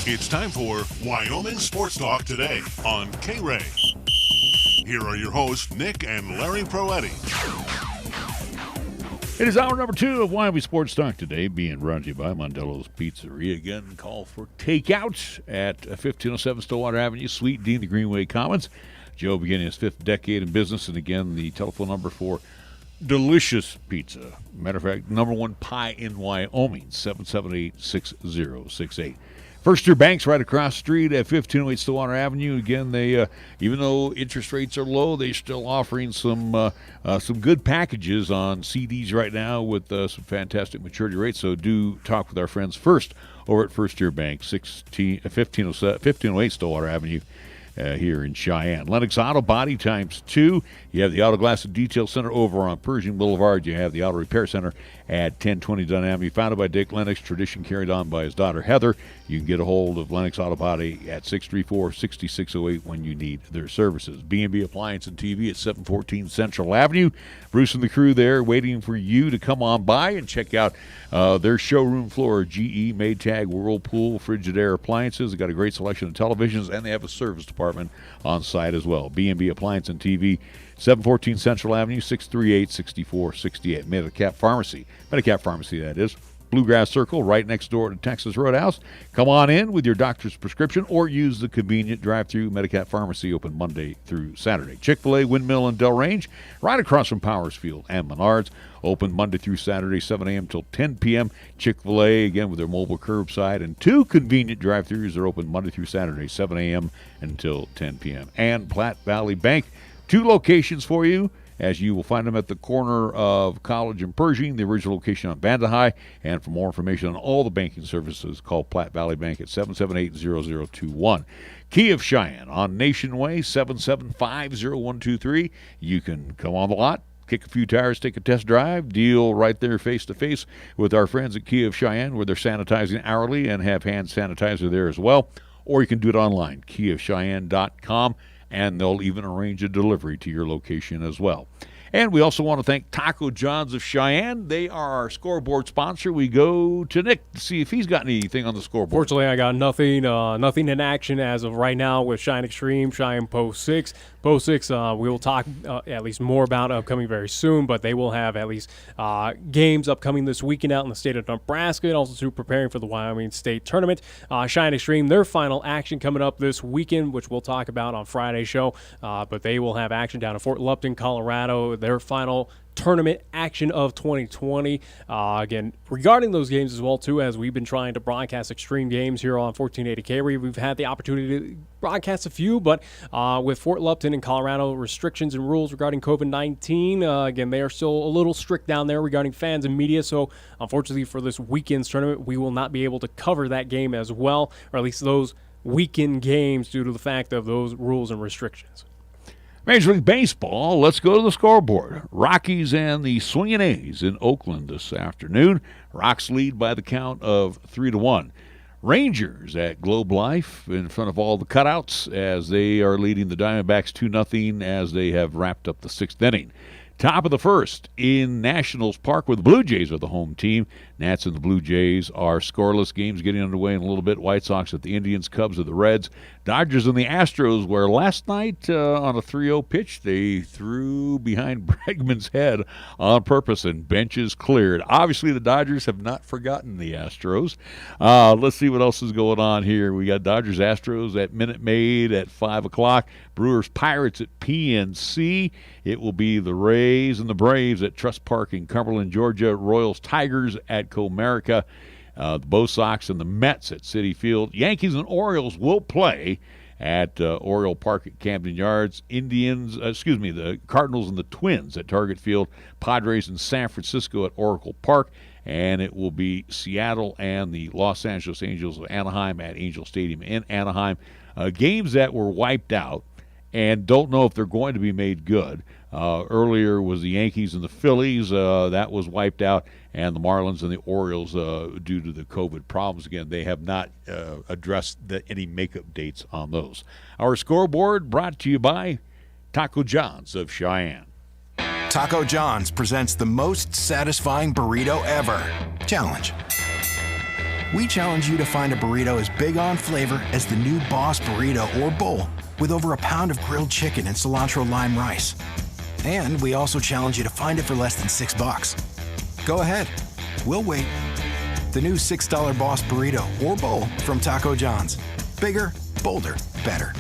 It's time for Wyoming Sports Talk today on KRAE. Here are your hosts, Nick and Larry Proetti. It is hour number 2 of Wyoming Sports Talk today, being brought to you by Mondello's Pizzeria. Again, call for takeout at 1507 Stillwater Avenue, Suite D in the Greenway Commons. Joe beginning his 5th decade in business, and again, the telephone number for delicious pizza. Matter of fact, number 1 pie in Wyoming, 778-6068. First Year Bank's right across the street at 1508 Stillwater Avenue. Again, they even though interest rates are low, they're still offering some good packages on CDs right now with some fantastic maturity rates. So do talk with our friends first over at First Year Bank, 1508 Stillwater Avenue. Here in Cheyenne. Lennox Auto Body times 2. You have the Auto Glass and Detail Center over on Pershing Boulevard. You have the Auto Repair Center at 1020 Dunn Avenue. Founded by Dick Lennox, tradition carried on by his daughter Heather. You can get a hold of Lennox Auto Body at 634-6608 when you need their services. B&B Appliance and TV at 714 Central Avenue. Bruce and the crew there waiting for you to come on by and check out their showroom floor. GE, Maytag, Whirlpool, Frigidaire appliances. They've got a great selection of televisions, and they have a service department department on site as well. B&B Appliance and TV, 714 Central Avenue, 638-6468. Medicap Pharmacy. Medicap Pharmacy, that is. Bluegrass Circle, right next door to Texas Roadhouse. Come on in with your doctor's prescription or use the convenient drive-thru. Medicap Pharmacy, open Monday through Saturday. Chick-fil-A, Windmill, and Delrange, right across from Powersfield and Menards. Open Monday through Saturday, 7 a.m. till 10 p.m. Chick-fil-A, again, with their mobile curbside. And 2 convenient drive-thrus are open Monday through Saturday, 7 a.m. until 10 p.m. And Platte Valley Bank, 2 locations for you, as you will find them at the corner of College and Pershing, the original location on Banda High. And for more information on all the banking services, call Platte Valley Bank at 778-0021. Key of Cheyenne on Nation Way, 775-0123. You can come on the lot, kick a few tires, take a test drive, deal right there face-to-face with our friends at Key of Cheyenne, where they're sanitizing hourly and have hand sanitizer there as well. Or you can do it online, keyofcheyenne.com. And they'll even arrange a delivery to your location as well. And we also want to thank Taco John's of Cheyenne. They are our scoreboard sponsor. We go to Nick to see if he's got anything on the scoreboard. Fortunately, I got nothing in action as of right now with Cheyenne Extreme, Cheyenne Post 6. Post 6, we will talk at least more about upcoming very soon, but they will have at least games upcoming this weekend out in the state of Nebraska and also preparing for the Wyoming State Tournament. Cheyenne Extreme, their final action coming up this weekend, which we'll talk about on Friday's show, but they will have action down in Fort Lupton, Colorado, their final tournament action of 2020. Again, regarding those games as well, too, as we've been trying to broadcast extreme games here on 1480 KRAE, we've had the opportunity to broadcast a few, but with Fort Lupton and Colorado restrictions and rules regarding COVID-19, again, they are still a little strict down there regarding fans and media, so unfortunately for this weekend's tournament, we will not be able to cover that game as well, or at least those weekend games due to the fact of those rules and restrictions. Major League Baseball, let's go to the scoreboard. Rockies and the Swinging A's in Oakland this afternoon. Rocks lead by the count of 3-1. Rangers at Globe Life in front of all the cutouts as they are leading the Diamondbacks 2-0 as they have wrapped up the 6th inning. Top of the first in Nationals Park, where the Blue Jays are the home team. Nats and the Blue Jays are scoreless. Games getting underway in a little bit. White Sox at the Indians, Cubs at the Reds. Dodgers and the Astros, where last night on a 3-0 pitch, they threw behind Bregman's head on purpose and benches cleared. Obviously, the Dodgers have not forgotten the Astros. Let's see what else is going on here. We got Dodgers-Astros at Minute Maid at 5 o'clock. Brewers-Pirates at PNC. It will be the Rays and the Braves at Trust Park in Cumberland, Georgia. Royals-Tigers at Comerica. The Bo Sox and the Mets at Citi Field. Yankees and Orioles will play at Oriole Park at Camden Yards. The Cardinals and the Twins at Target Field. Padres and San Francisco at Oracle Park. And it will be Seattle and the Los Angeles Angels of Anaheim at Angel Stadium in Anaheim. Games that were wiped out and don't know if they're going to be made good. Earlier was the Yankees and the Phillies. That was wiped out. And the Marlins and the Orioles, due to the COVID problems, again, they have not addressed any makeup dates on those. Our scoreboard brought to you by Taco John's of Cheyenne. Taco John's presents the most satisfying burrito ever. Challenge. We challenge you to find a burrito as big on flavor as the new Boss Burrito or Bowl, with over a pound of grilled chicken and cilantro lime rice. And we also challenge you to find it for less than $6. Go ahead. We'll wait. The new $6 Boss Burrito or Bowl from Taco John's. Bigger, bolder, better.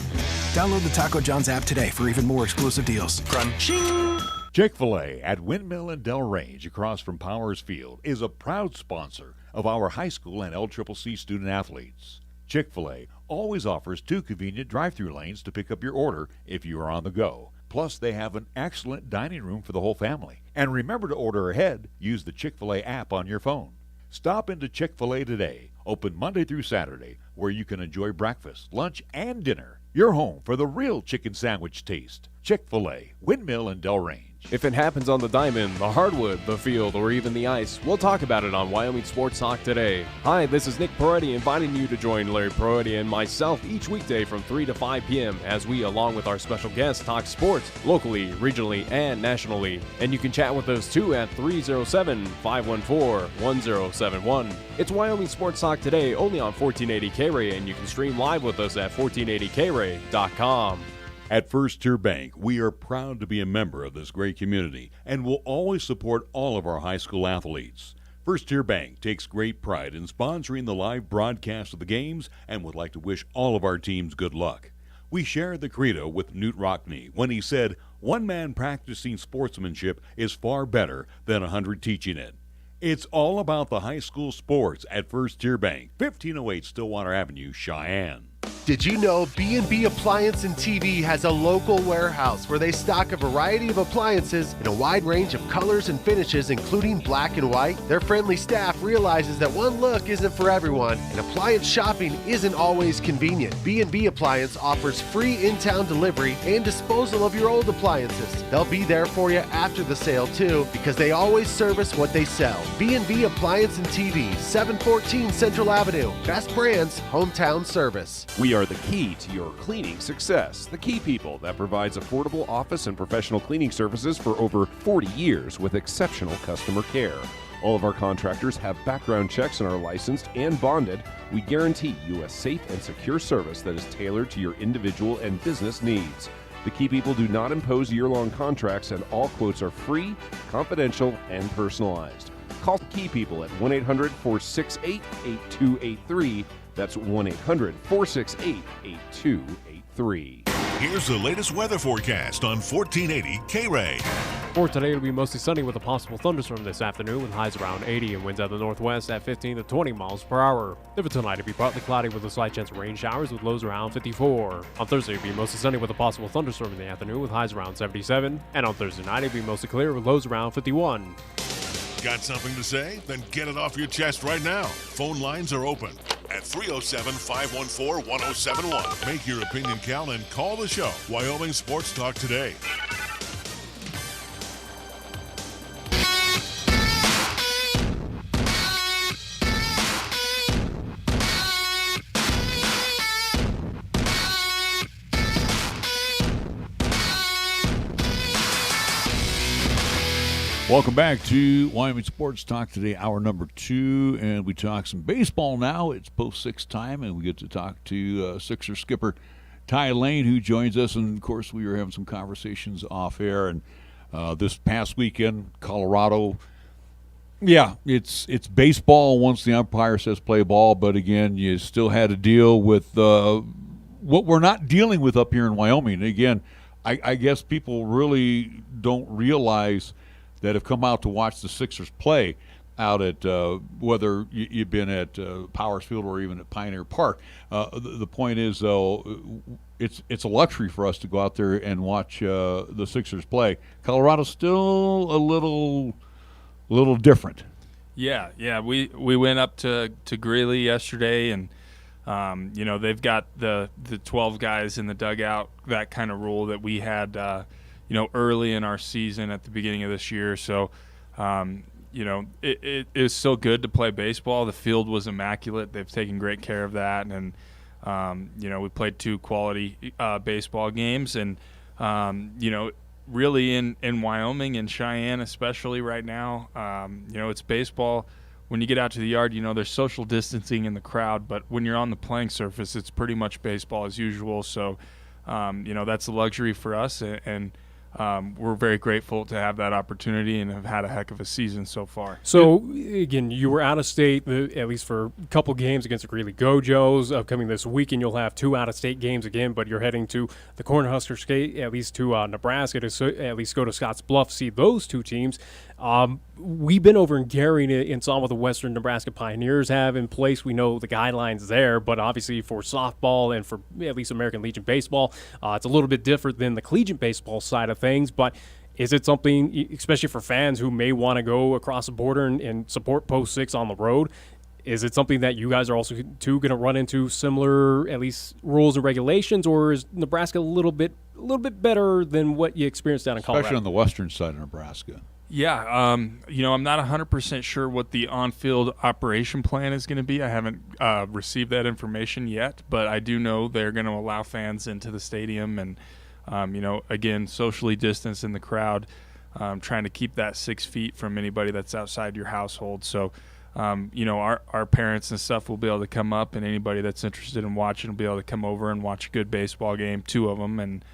Download the Taco John's app today for even more exclusive deals. Crunching! Chick-fil-A at Windmill and Delrange across from Powers Field is a proud sponsor of our high school and LCCC student athletes. Chick-fil-A always offers 2 convenient drive-thru lanes to pick up your order if you are on the go. Plus, they have an excellent dining room for the whole family. And remember to order ahead. Use the Chick-fil-A app on your phone. Stop into Chick-fil-A today, open Monday through Saturday, where you can enjoy breakfast, lunch, and dinner. You're home for the real chicken sandwich taste. Chick-fil-A, Windmill, and Delrange. If it happens on the diamond, the hardwood, the field, or even the ice, we'll talk about it on Wyoming Sports Talk today. Hi, this is Nick Peretti inviting you to join Larry Peretti and myself each weekday from 3 to 5 p.m. as we, along with our special guests, talk sports locally, regionally, and nationally. And you can chat with us too at 307-514-1071. It's Wyoming Sports Talk today only on 1480 KRAE, and you can stream live with us at 1480krae.com. At First Tier Bank, we are proud to be a member of this great community and will always support all of our high school athletes. First Tier Bank takes great pride in sponsoring the live broadcast of the games and would like to wish all of our teams good luck. We share the credo with Newt Rockney when he said, "One man practicing sportsmanship is far better than 100 teaching it." It's all about the high school sports at First Tier Bank, 1508 Stillwater Avenue, Cheyenne. Did you know B&B Appliance and TV has a local warehouse where they stock a variety of appliances in a wide range of colors and finishes, including black and white? Their friendly staff realizes that one look isn't for everyone, and appliance shopping isn't always convenient. B&B Appliance offers free in-town delivery and disposal of your old appliances. They'll be there for you after the sale too, because they always service what they sell. B&B Appliance and TV, 714 Central Avenue. Best brands, hometown service. We are the key to your cleaning success. The Key People that provides affordable office and professional cleaning services for over 40 years with exceptional customer care. All of our contractors have background checks and are licensed and bonded. We guarantee you a safe and secure service that is tailored to your individual and business needs. The Key People do not impose year-long contracts, and all quotes are free, confidential, and personalized. Call Key People at 1-800-468-8283. That's 1-800-468-8283. Here's the latest weather forecast on 1480 KRAE. For today, it'll be mostly sunny with a possible thunderstorm this afternoon with highs around 80 and winds out of the northwest at 15 to 20 miles per hour. Then for tonight, it'll be partly cloudy with a slight chance of rain showers with lows around 54. On Thursday, it'll be mostly sunny with a possible thunderstorm in the afternoon with highs around 77. And on Thursday night, it'll be mostly clear with lows around 51. Got something to say? Then get it off your chest right now. Phone lines are open at 307-514-1071. Make your opinion count and call the show. Wyoming Sports Talk today. Welcome back to Wyoming Sports Talk today, hour number 2, and we talk some baseball now. It's post-6 time, and we get to talk to Sixer skipper Ty Lain, who joins us, and of course we were having some conversations off air. And this past weekend, Colorado, yeah, it's baseball once the umpire says play ball, but again, you still had to deal with what we're not dealing with up here in Wyoming. Again, I guess people really don't realize that have come out to watch the Sixers play out at whether you've been at Powers Field or even at Pioneer Park. The point is, though, it's a luxury for us to go out there and watch the Sixers play. Colorado's still a little different. Yeah. We went up to Greeley yesterday, and they've got the 12 guys in the dugout, that kind of rule that we had early in our season at the beginning of this year. So, it is so good to play baseball. The field was immaculate. They've taken great care of that. And, we played 2 quality baseball games. And, really in Wyoming and Cheyenne especially right now, it's baseball. When you get out to the yard, there's social distancing in the crowd. But when you're on the playing surface, it's pretty much baseball as usual. So, that's a luxury for us. And we're very grateful to have that opportunity and have had a heck of a season so far. So, again, you were out of state, at least for a couple games against the Greeley Gojos. Upcoming this weekend, you'll have 2 out-of-state games again, but you're heading to the Cornhusker State, at least to Nebraska, to at least go to Scotts Bluff, see those 2 teams. We've been over in Gary and saw what the Western Nebraska Pioneers have in place. We know the guidelines there, but obviously for softball and for at least American Legion baseball, it's a little bit different than the collegiate baseball side of things. But is it something, especially for fans who may want to go across the border and support Post 6 on the road, Is it something that you guys are also going to run into similar, at least rules and regulations, or is Nebraska a little bit better than what you experienced down in Colorado? Especially on the western side of Nebraska. Yeah, I'm not 100% sure what the on-field operation plan is going to be. I haven't received that information yet, but I do know they're going to allow fans into the stadium and, again, socially distance in the crowd, trying to keep that 6 feet from anybody that's outside your household. So, our parents and stuff will be able to come up, and anybody that's interested in watching will be able to come over and watch a good baseball game, 2 of them, and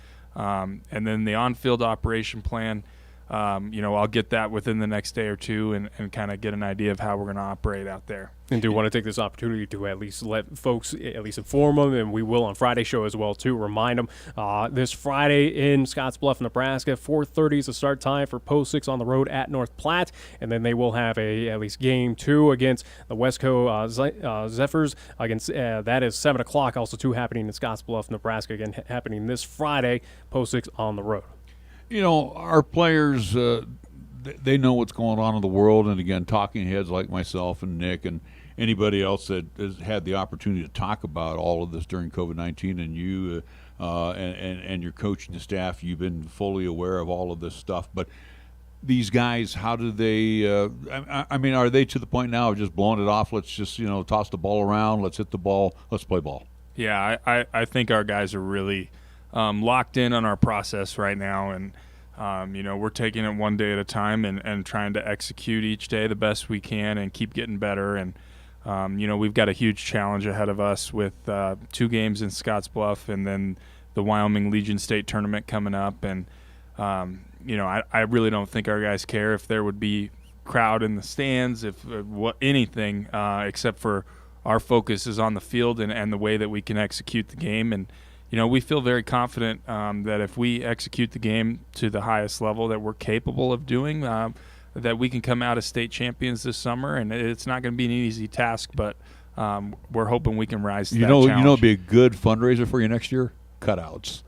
then the on-field operation plan. I'll get that within the next day or two and kind of get an idea of how we're going to operate out there. And do want to take this opportunity to at least let folks at least inform them, and we will on Friday's show as well too. Remind them this Friday in Scottsbluff, Nebraska, 4:30 is the start time for Post 6 on the road at North Platte, and then they will have at least game 2 against the Westco Zephyrs. Against that is 7 o'clock. Also 2 happening in Scottsbluff, Nebraska, again happening this Friday. Post 6 on the road. Our players, they know what's going on in the world, and again, talking heads like myself and Nick and anybody else that has had the opportunity to talk about all of this during COVID-19, and you and your coaching staff, you've been fully aware of all of this stuff. But these guys, how do they? Are they to the point now of just blowing it off? Let's just toss the ball around. Let's hit the ball. Let's play ball. Yeah, I think our guys are really locked in on our process right now, and we're taking it one day at a time and trying to execute each day the best we can and keep getting better. And we've got a huge challenge ahead of us with 2 games in Scottsbluff and then the Wyoming Legion State tournament coming up. And I really don't think our guys care if there would be crowd in the stands, if anything, except for our focus is on the field and the way that we can execute the game. And we feel very confident that if we execute the game to the highest level that we're capable of doing, that we can come out as state champions this summer. And it's not going to be an easy task, but we're hoping we can rise to that challenge. It'd be a good fundraiser for you next year? Cutouts.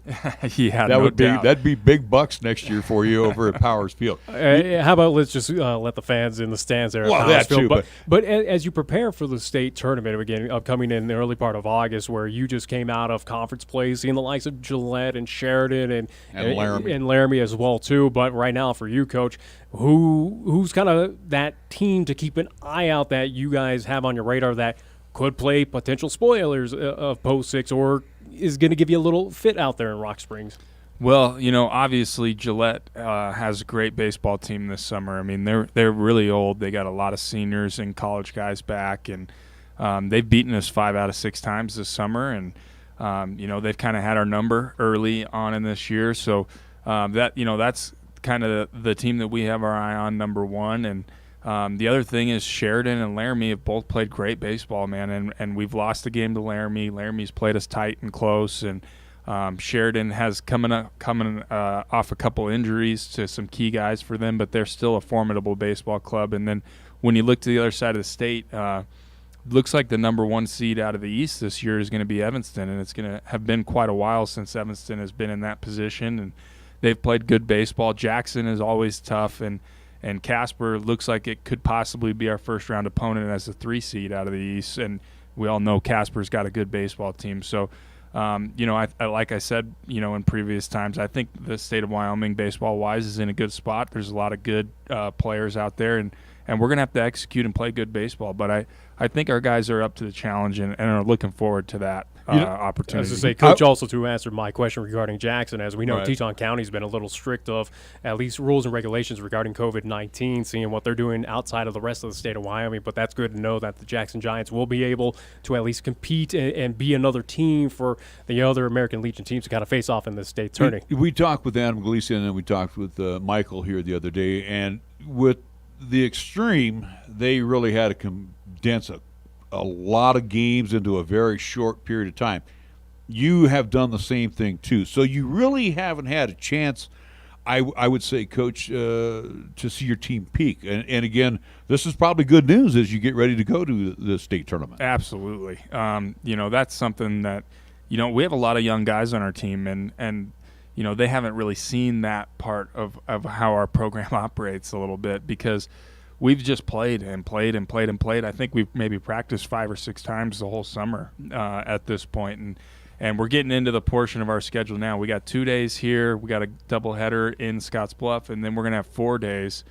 Yeah, that'd be big bucks next year for you over at Powers Field. How about let's just let the fans in the stands there at Powers Field. Too, but as you prepare for the state tournament again, upcoming in the early part of August, where you just came out of conference play, seeing the likes of Gillette and Sheridan and Laramie as well too. But right now for you, Coach, who's kind of that team to keep an eye out that you guys have on your radar that could play potential spoilers of Post 6 or is going to give you a little fit out there in Rock Springs? Well, obviously Gillette has a great baseball team this summer. I mean, they're really old. They got a lot of seniors and college guys back, and they've beaten us 5 out of 6 times this summer. And they've kind of had our number early on in this year. So that's kind of the team that we have our eye on, number one. And the other thing is Sheridan and Laramie have both played great baseball, man, and we've lost a game to Laramie. Laramie's played us tight and close, and Sheridan has coming off a couple injuries to some key guys for them, but they're still a formidable baseball club. And then when you look to the other side of the state, looks like the number 1 seed out of the East this year is going to be Evanston, and it's going to have been quite a while since Evanston has been in that position, and they've played good baseball. Jackson is always tough, and Casper looks like it could possibly be our first-round opponent as a 3 seed out of the East, and we all know Casper's got a good baseball team. So, like I said, in previous times, I think the state of Wyoming, baseball-wise, is in a good spot. There's a lot of good players out there, and we're going to have to execute and play good baseball. But I think our guys are up to the challenge and are looking forward to that opportunity. As I say, Coach also to answer my question regarding Jackson, as we know, Teton County's been a little strict of at least rules and regulations regarding COVID-19, seeing what they're doing outside of the rest of the state of Wyoming. But that's good to know that the Jackson Giants will be able to at least compete and be another team for the other American Legion teams to kind of face off in this state tourney. We talked with Adam Gleason and we talked with Michael here the other day, and with the Extreme, they really had to condense a lot of games into a very short period of time. You have done the same thing too, so you really haven't had a chance, I would say, Coach, to see your team peak. And again, this is probably good news as you get ready to go to the state tournament. Absolutely. That's something that we have a lot of young guys on our team, and they haven't really seen that part of how our program operates a little bit, because we've just played and played and played and played. I think we've maybe practiced 5 or 6 times the whole summer at this point, and we're getting into the portion of our schedule now. We got 2 days here. We got a doubleheader in Scottsbluff, and then we're going to have 4 days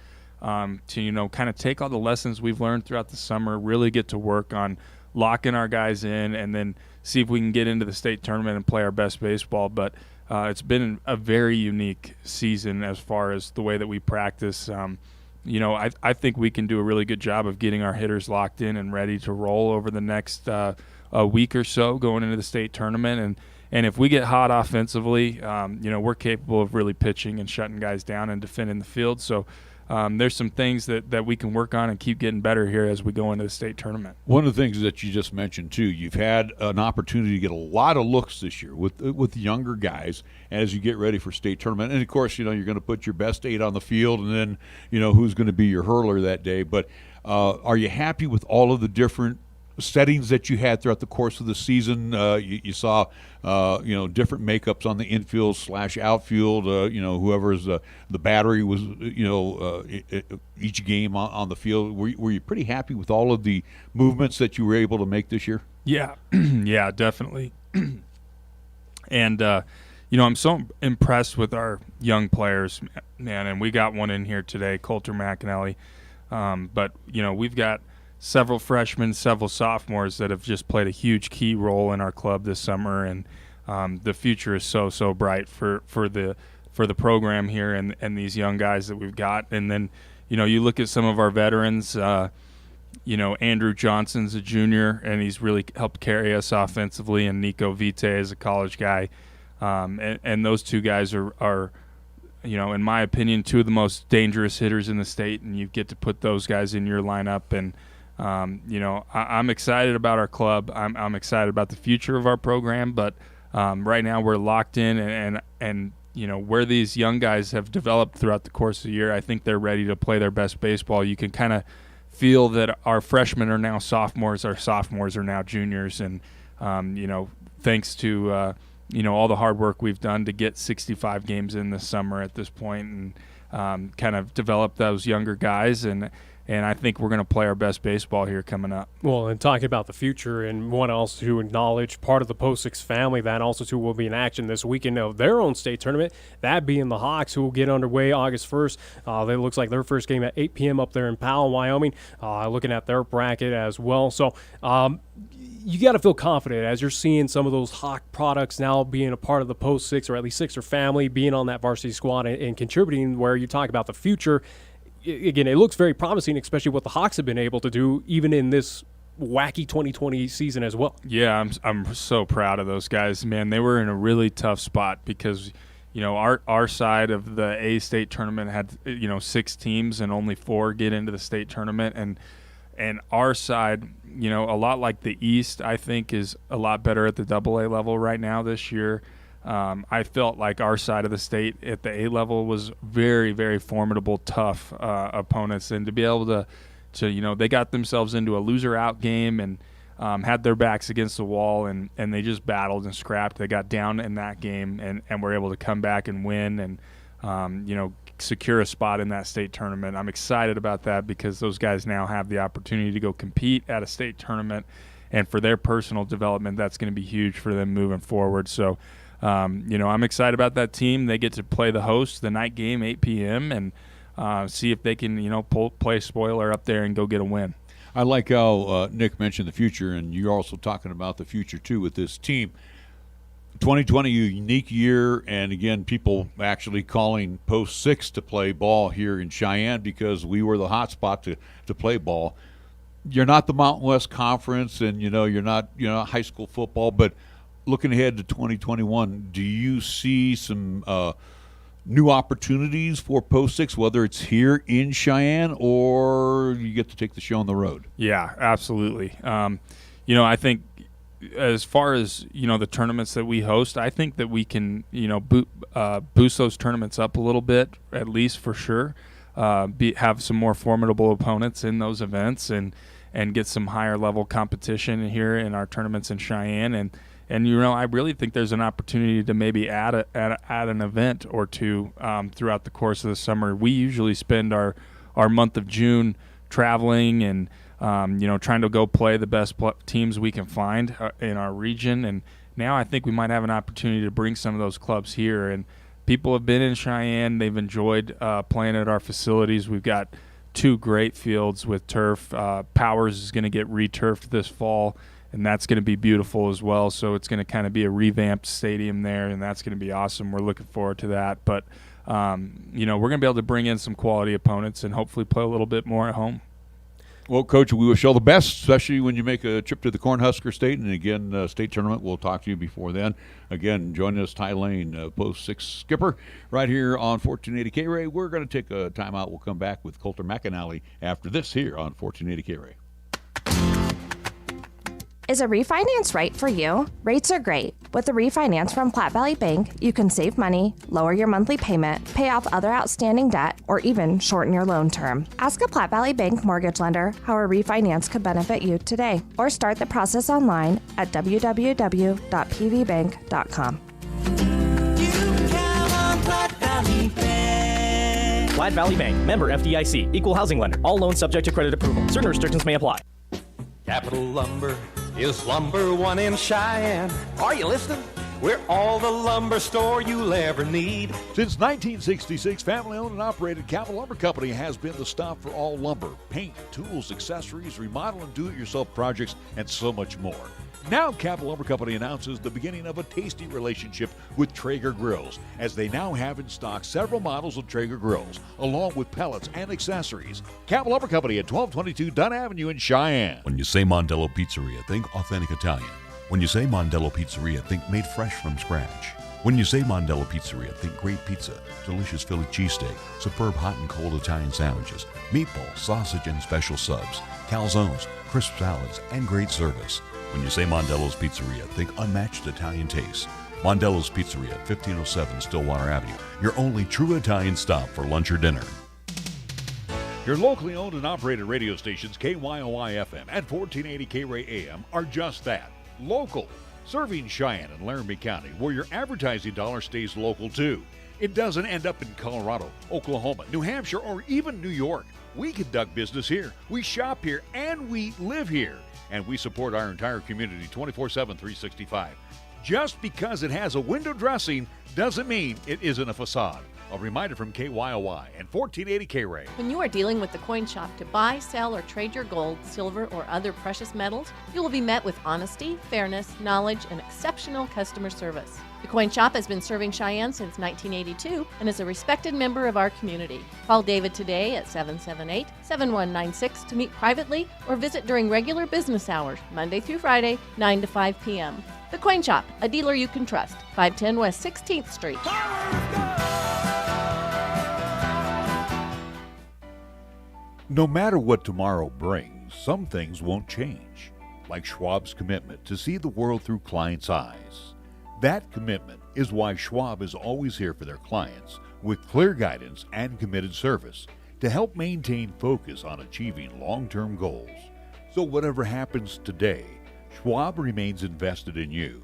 to, kind of take all the lessons we've learned throughout the summer, really get to work on locking our guys in, and then see if we can get into the state tournament and play our best baseball. But it's been a very unique season as far as the way that we practice. I think we can do a really good job of getting our hitters locked in and ready to roll over the next a week or so going into the state tournament. And if we get hot offensively, we're capable of really pitching and shutting guys down and defending the field. So there's some things that we can work on and keep getting better here as we go into the state tournament. One of the things that you just mentioned, too, you've had an opportunity to get a lot of looks this year with younger guys as you get ready for state tournament. And, of course, you're going to put your best 8 on the field, and then, who's going to be your hurler that day. But are you happy with all of the different settings that you had throughout the course of the season? You saw, different makeups on the infield / outfield. Whoever's the battery was, each game on the field. Were you pretty happy with all of the movements that you were able to make this year? Yeah, yeah, definitely. And I'm so impressed with our young players, man. And we got one in here today, Colter McAnelly. But we've got several freshmen, several sophomores that have just played a huge key role in our club this summer, and the future is so bright for the program here and these young guys that we've got. And then you look at some of our veterans. Andrew Johnson's a junior, and he's really helped carry us offensively, and Nico Vite is a college guy, and those two guys are in my opinion, 2 of the most dangerous hitters in the state, and you get to put those guys in your lineup. And I'm excited about our club. I'm excited about the future of our program, but right now we're locked in, and where these young guys have developed throughout the course of the year, I think they're ready to play their best baseball. You can kind of feel that our freshmen are now sophomores, our sophomores are now juniors, and thanks to all the hard work we've done to get 65 games in this summer at this point, and kind of develop those younger guys, and I think we're going to play our best baseball here coming up. Well, and talking about the future, and one else to acknowledge part of the Post 6 family that also too will be in action this weekend of their own state tournament, that being the Hawks, who will get underway August 1st. It looks like their first game at 8 p.m. up there in Powell, Wyoming, looking at their bracket as well. So you got to feel confident as you're seeing some of those Hawk products now being a part of the Post 6, or at least 6er family, being on that varsity squad and contributing, where you talk about the future. Again, it looks very promising, especially what the Hawks have been able to do even in this wacky 2020 season as well. Yeah, I'm so proud of those guys, man. They were in a really tough spot because, our side of the A state tournament had, 6 teams and only 4 get into the state tournament. And our side, a lot like the East, I think is a lot better at the AA level right now this year. I felt like our side of the state at the A level was very, very formidable, tough opponents, and to be able to they got themselves into a loser out game and had their backs against the wall, and they just battled and scrapped. They got down in that game and were able to come back and win and secure a spot in that state tournament. I'm excited about that because those guys now have the opportunity to go compete at a state tournament, and for their personal development, that's going to be huge for them moving forward. So I'm excited about that team. They get to play the host the night game, 8 p.m., and see if they can, play spoiler up there and go get a win. I like how Nick mentioned the future, and you're also talking about the future, too, with this team. 2020, a unique year, and, again, people actually calling Post 6 to play ball here in Cheyenne because we were the hot spot to play ball. You're not the Mountain West Conference, and, you're not high school football, but looking ahead to 2021, do you see some new opportunities for Post 6, whether it's here in Cheyenne or you get to take the show on the road? Yeah, absolutely. I think as far as, the tournaments that we host, I think that we can, boost those tournaments up a little bit, at least for sure, have some more formidable opponents in those events and get some higher level competition here in our tournaments in Cheyenne. And I really think there's an opportunity to maybe add an event or two throughout the course of the summer. We usually spend our month of June traveling and trying to go play the best teams we can find in our region. And now I think we might have an opportunity to bring some of those clubs here. And people have been in Cheyenne. They've enjoyed playing at our facilities. We've got 2 great fields with turf. Powers is going to get re-turfed this fall, and that's going to be beautiful as well. So it's going to kind of be a revamped stadium there, and that's going to be awesome. We're looking forward to that. But, we're going to be able to bring in some quality opponents and hopefully play a little bit more at home. Well, Coach, we wish you all the best, especially when you make a trip to the Cornhusker State. And again, state tournament, we'll talk to you before then. Again, join us, Lain, Post 6 skipper, right here on 1480 KRAE. We're going to take a timeout. We'll come back with Colter McAnelly after this here on 1480 KRAE. Is a refinance right for you? Rates are great. With a refinance from Platte Valley Bank, you can save money, lower your monthly payment, pay off other outstanding debt, or even shorten your loan term. Ask a Platte Valley Bank mortgage lender how a refinance could benefit you today, or start the process online at www.pvbank.com. Platte Valley Bank, member FDIC, equal housing lender. All loans subject to credit approval. Certain restrictions may apply. Capital Lumber is number 1 in Cheyenne. Are you listening? We're all the lumber store you'll ever need. Since 1966, family-owned and operated Capital Lumber Company has been the stop for all lumber, paint, tools, accessories, remodel and do-it-yourself projects, and so much more. Now, Capital Lumber Company announces the beginning of a tasty relationship with Traeger grills, as they now have in stock several models of Traeger grills, along with pellets and accessories. Capital Lumber Company at 1222 Dunn Avenue in Cheyenne. When you say Mondello Pizzeria, think authentic Italian. When you say Mondello Pizzeria, think made fresh from scratch. When you say Mondello Pizzeria, think great pizza, delicious Philly cheesesteak, superb hot and cold Italian sandwiches, meatballs, sausage, and special subs, calzones, crisp salads, and great service. When you say Mondello's Pizzeria, think unmatched Italian taste. Mondello's Pizzeria, 1507 Stillwater Avenue, your only true Italian stop for lunch or dinner. Your locally owned and operated radio stations, KYOI FM and 1480 KRAE AM, are just that, local, serving Cheyenne and Laramie County, where your advertising dollar stays local too. It doesn't end up in Colorado, Oklahoma, New Hampshire, or even New York. We conduct business here, we shop here, and we live here. And we support our entire community 24/7, 365. Just because it has a window dressing doesn't mean it isn't a facade. A reminder from KYOI and 1480 KRAE. When you are dealing with the Coin Shop to buy, sell, or trade your gold, silver, or other precious metals, you will be met with honesty, fairness, knowledge, and exceptional customer service. The Coin Shop has been serving Cheyenne since 1982 and is a respected member of our community. Call David today at 778-7196 to meet privately or visit during regular business hours, Monday through Friday, 9 to 5 p.m. The Coin Shop, a dealer you can trust, 510 West 16th Street. No matter what tomorrow brings, some things won't change, like Schwab's commitment to see the world through clients' eyes. That commitment is why Schwab is always here for their clients with clear guidance and committed service to help maintain focus on achieving long-term goals. So whatever happens today, Schwab remains invested in you.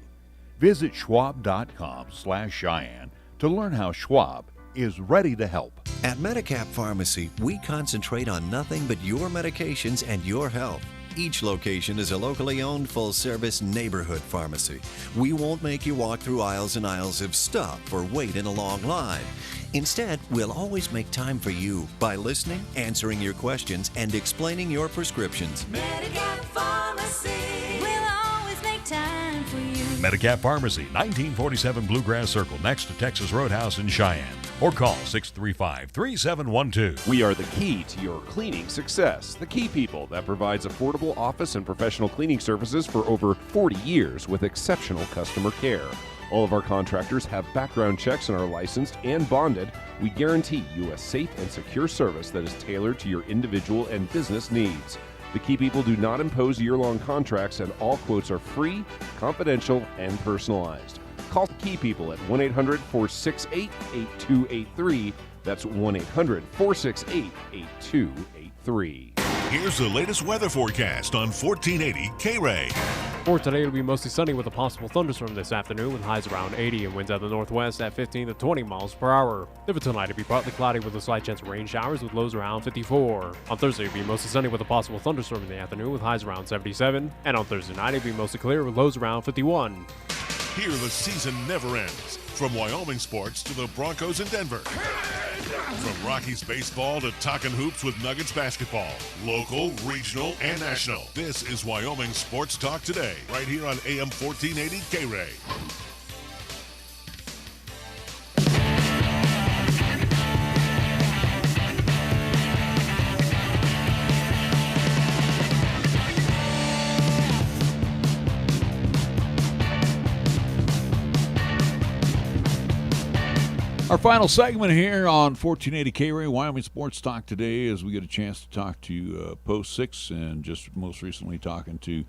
Visit schwab.com/Cheyenne to learn how Schwab is ready to help. At Medicap Pharmacy, we concentrate on nothing but your medications and your health. Each location is a locally owned, full-service neighborhood pharmacy. We won't make you walk through aisles and aisles of stuff or wait in a long line. Instead, we'll always make time for you by listening, answering your questions, and explaining your prescriptions. Medicap Pharmacy will always make time for you. Medicap Pharmacy, 1947 Bluegrass Circle, next to Texas Roadhouse in Cheyenne. Or call 635-3712. We are the key to your cleaning success. The Key People that provides affordable office and professional cleaning services for over 40 years with exceptional customer care. All of our contractors have background checks and are licensed and bonded. We guarantee you a safe and secure service that is tailored to your individual and business needs. The Key People do not impose year-long contracts, and all quotes are free, confidential, and personalized. Call Key People at 1-800-468-8283. That's 1-800-468-8283. Here's the latest weather forecast on 1480 KRAE. For today, it'll be mostly sunny with a possible thunderstorm this afternoon with highs around 80 and winds out of the northwest at 15 to 20 miles per hour. For tonight, it'll be partly cloudy with a slight chance of rain showers with lows around 54. On Thursday, it'll be mostly sunny with a possible thunderstorm in the afternoon with highs around 77. And on Thursday night, it'll be mostly clear with lows around 51. Here, the season never ends. From Wyoming sports to the Broncos in Denver. From Rockies baseball to talking hoops with Nuggets basketball. Local, regional, and national. This is Wyoming Sports Talk Today, right here on AM 1480 KRAE. Our final segment here on 1480 KRAE, Wyoming Sports Talk Today, as we get a chance to talk to Post 6 and just most recently talking to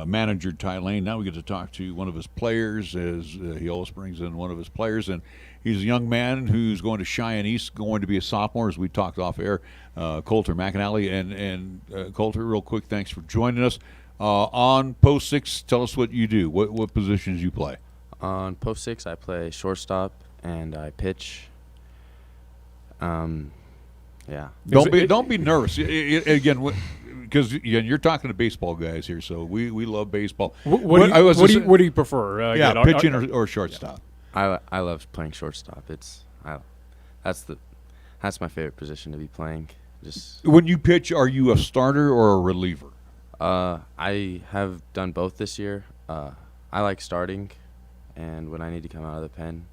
manager Lain. Now we get to talk to one of his players as he always brings in one of his players. And he's a young man who's going to Cheyenne East, going to be a sophomore, as we talked off air, Colter McAnelly. And Colter, real quick, thanks for joining us. On Post 6, tell us what you do. What positions you play? On Post 6, I play shortstop. And I pitch. Yeah. Don't be nervous. Again, because you're talking to baseball guys here, so we love baseball. What do you prefer? Pitching or shortstop. I love playing shortstop. That's my favorite position to be playing. Just when you pitch, are you a starter or a reliever? I have done both this year. I like starting, and when I need to come out of the pen,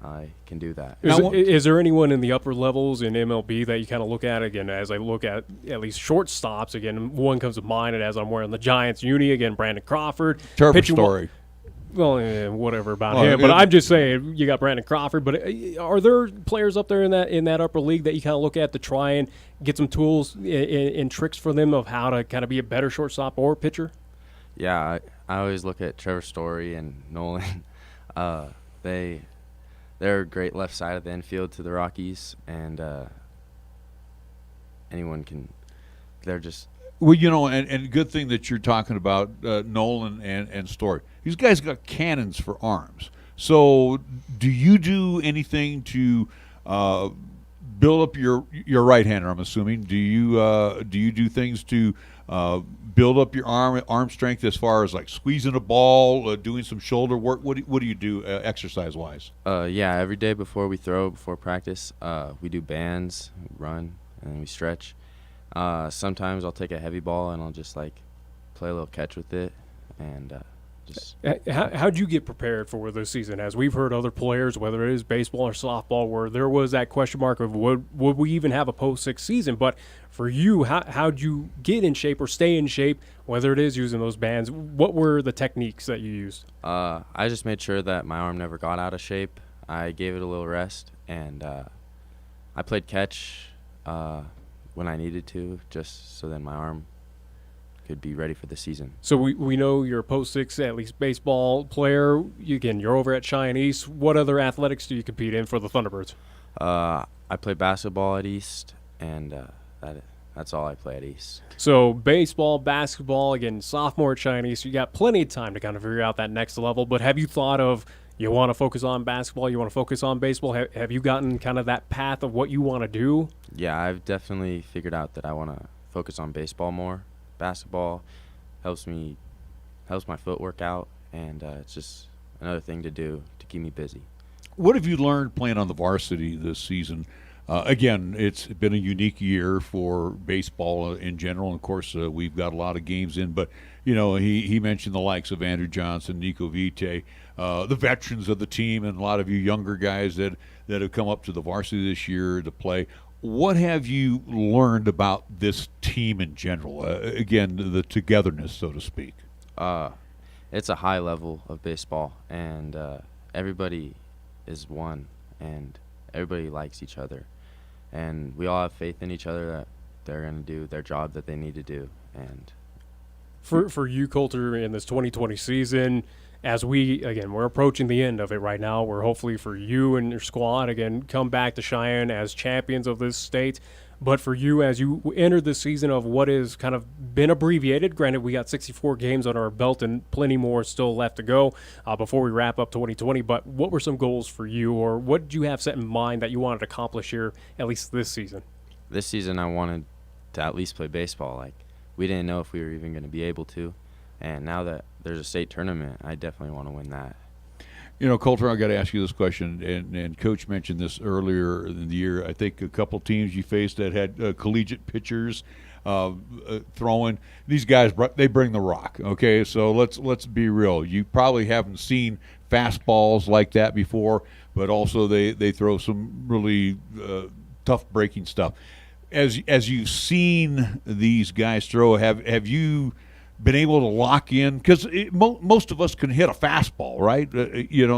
I can do that. Is there anyone in the upper levels in MLB that you kind of look at? Again, as I look at least shortstops, again, one comes to mind, and as I'm wearing the Giants uni, again, Brandon Crawford. Terrible story. Well, whatever about him. But I'm just saying, you got Brandon Crawford. But are there players up there in that upper league that you kind of look at to try and get some tools and tricks for them of how to kind of be a better shortstop or pitcher? Yeah, I always look at Trevor Story and Nolan. They're a great left side of the infield to the Rockies, and anyone can. They're just. Well, and good thing that you're talking about Nolan and Story. These guys got cannons for arms. So, do you do anything to build up your right-hander? I'm assuming. Do you do things to build up your arm strength as far as like squeezing a ball, doing some shoulder work? What do you do exercise-wise? Yeah, every day before practice, we do bands, we run, and we stretch. Sometimes I'll take a heavy ball and I'll just like play a little catch with it, and just. How'd you get prepared for the season? As we've heard other players, whether it is baseball or softball, where there was that question mark of would we even have a post-6 season? But for you, how'd you get in shape or stay in shape, whether it is using those bands? What were the techniques that you used? I just made sure that my arm never got out of shape. I gave it a little rest, and I played catch when I needed to, just so then my arm could be ready for the season. So we know you're a post-6, at least baseball player. You're over at Cheyenne East. What other athletics do you compete in for the Thunderbirds? I play basketball at East, and that's all I play at East. So baseball, basketball, again, sophomore at Cheyenne East. You got plenty of time to kind of figure out that next level. But have you thought of you want to focus on basketball, you want to focus on baseball? Have you gotten kind of that path of what you want to do? Yeah, I've definitely figured out that I want to focus on baseball more. Basketball helps my footwork out, and it's just another thing to do to keep me busy. What have you learned playing on the varsity this season? Again, it's been a unique year for baseball in general. And of course, we've got a lot of games in, but he mentioned the likes of Andrew Johnson, Nico Vite, the veterans of the team, and a lot of you younger guys that have come up to the varsity this year to play. What have you learned about this team in general? Again, the togetherness, so to speak. It's a high level of baseball, and everybody is one, and everybody likes each other. And we all have faith in each other that they're going to do their job that they need to do. And for you, Colter, in this 2020 season, as we're approaching the end of it right now, we're hopefully for you and your squad, again, come back to Cheyenne as champions of this state. But for you, as you entered the season of what is kind of been abbreviated, granted we got 64 games on our belt and plenty more still left to go before we wrap up 2020, but what were some goals for you, or what did you have set in mind that you wanted to accomplish here, at least this season? This season I wanted to at least play baseball. Like, we didn't know if we were even going to be able to, and now that there's a state tournament, I definitely want to win that. You know, Colter, I got to ask you this question, and Coach mentioned this earlier in the year. I think a couple teams you faced that had collegiate pitchers throwing. These guys, they bring the rock. Okay, so let's be real. You probably haven't seen fastballs like that before, but also they throw some really tough breaking stuff. As you've seen these guys throw, have you been able to lock in, because most of us can hit a fastball, right?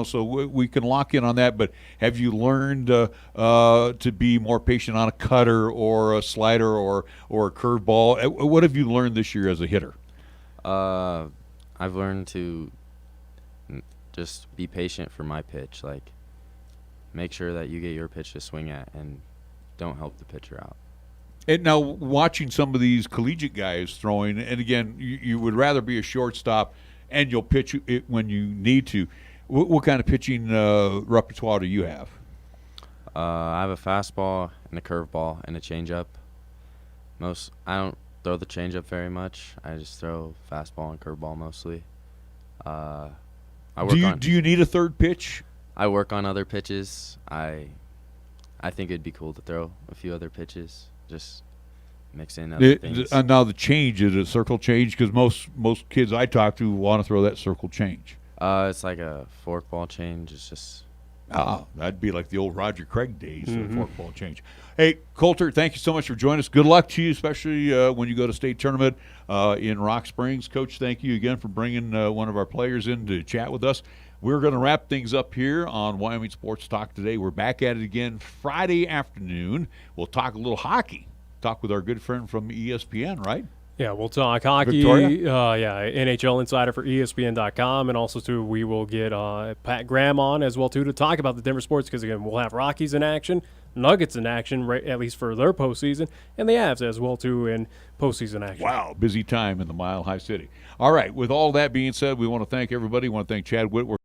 So we can lock in on that. But have you learned to be more patient on a cutter or a slider or a curveball? What have you learned this year as a hitter? I've learned to just be patient for my pitch. Like, make sure that you get your pitch to swing at and don't help the pitcher out. And now, watching some of these collegiate guys throwing, and again, you would rather be a shortstop, and you'll pitch it when you need to. What kind of pitching repertoire do you have? I have a fastball and a curveball and a changeup. I don't throw the changeup very much. I just throw fastball and curveball mostly. Do you need a third pitch? I work on other pitches. I think it'd be cool to throw a few other pitches. Just mix in other things. Now the change, is it a circle change? Because most kids I talk to want to throw that circle change. It's like a forkball change. It's just... that'd be like the old Roger Craig days, forkball change. Hey, Colter, thank you so much for joining us. Good luck to you, especially when you go to state tournament in Rock Springs. Coach, thank you again for bringing one of our players in to chat with us. We're going to wrap things up here on Wyoming Sports Talk today. We're back at it again Friday afternoon. We'll talk a little hockey. Talk with our good friend from ESPN, right? Yeah, we'll talk hockey. NHL insider for ESPN.com, and also too we will get Pat Graham on as well too to talk about the Denver sports, because again we'll have Rockies in action, Nuggets in action, right, at least for their postseason, and the Avs as well too in postseason action. Wow, busy time in the Mile High City. All right, with all that being said, we want to thank everybody. We want to thank Chad Whitworth.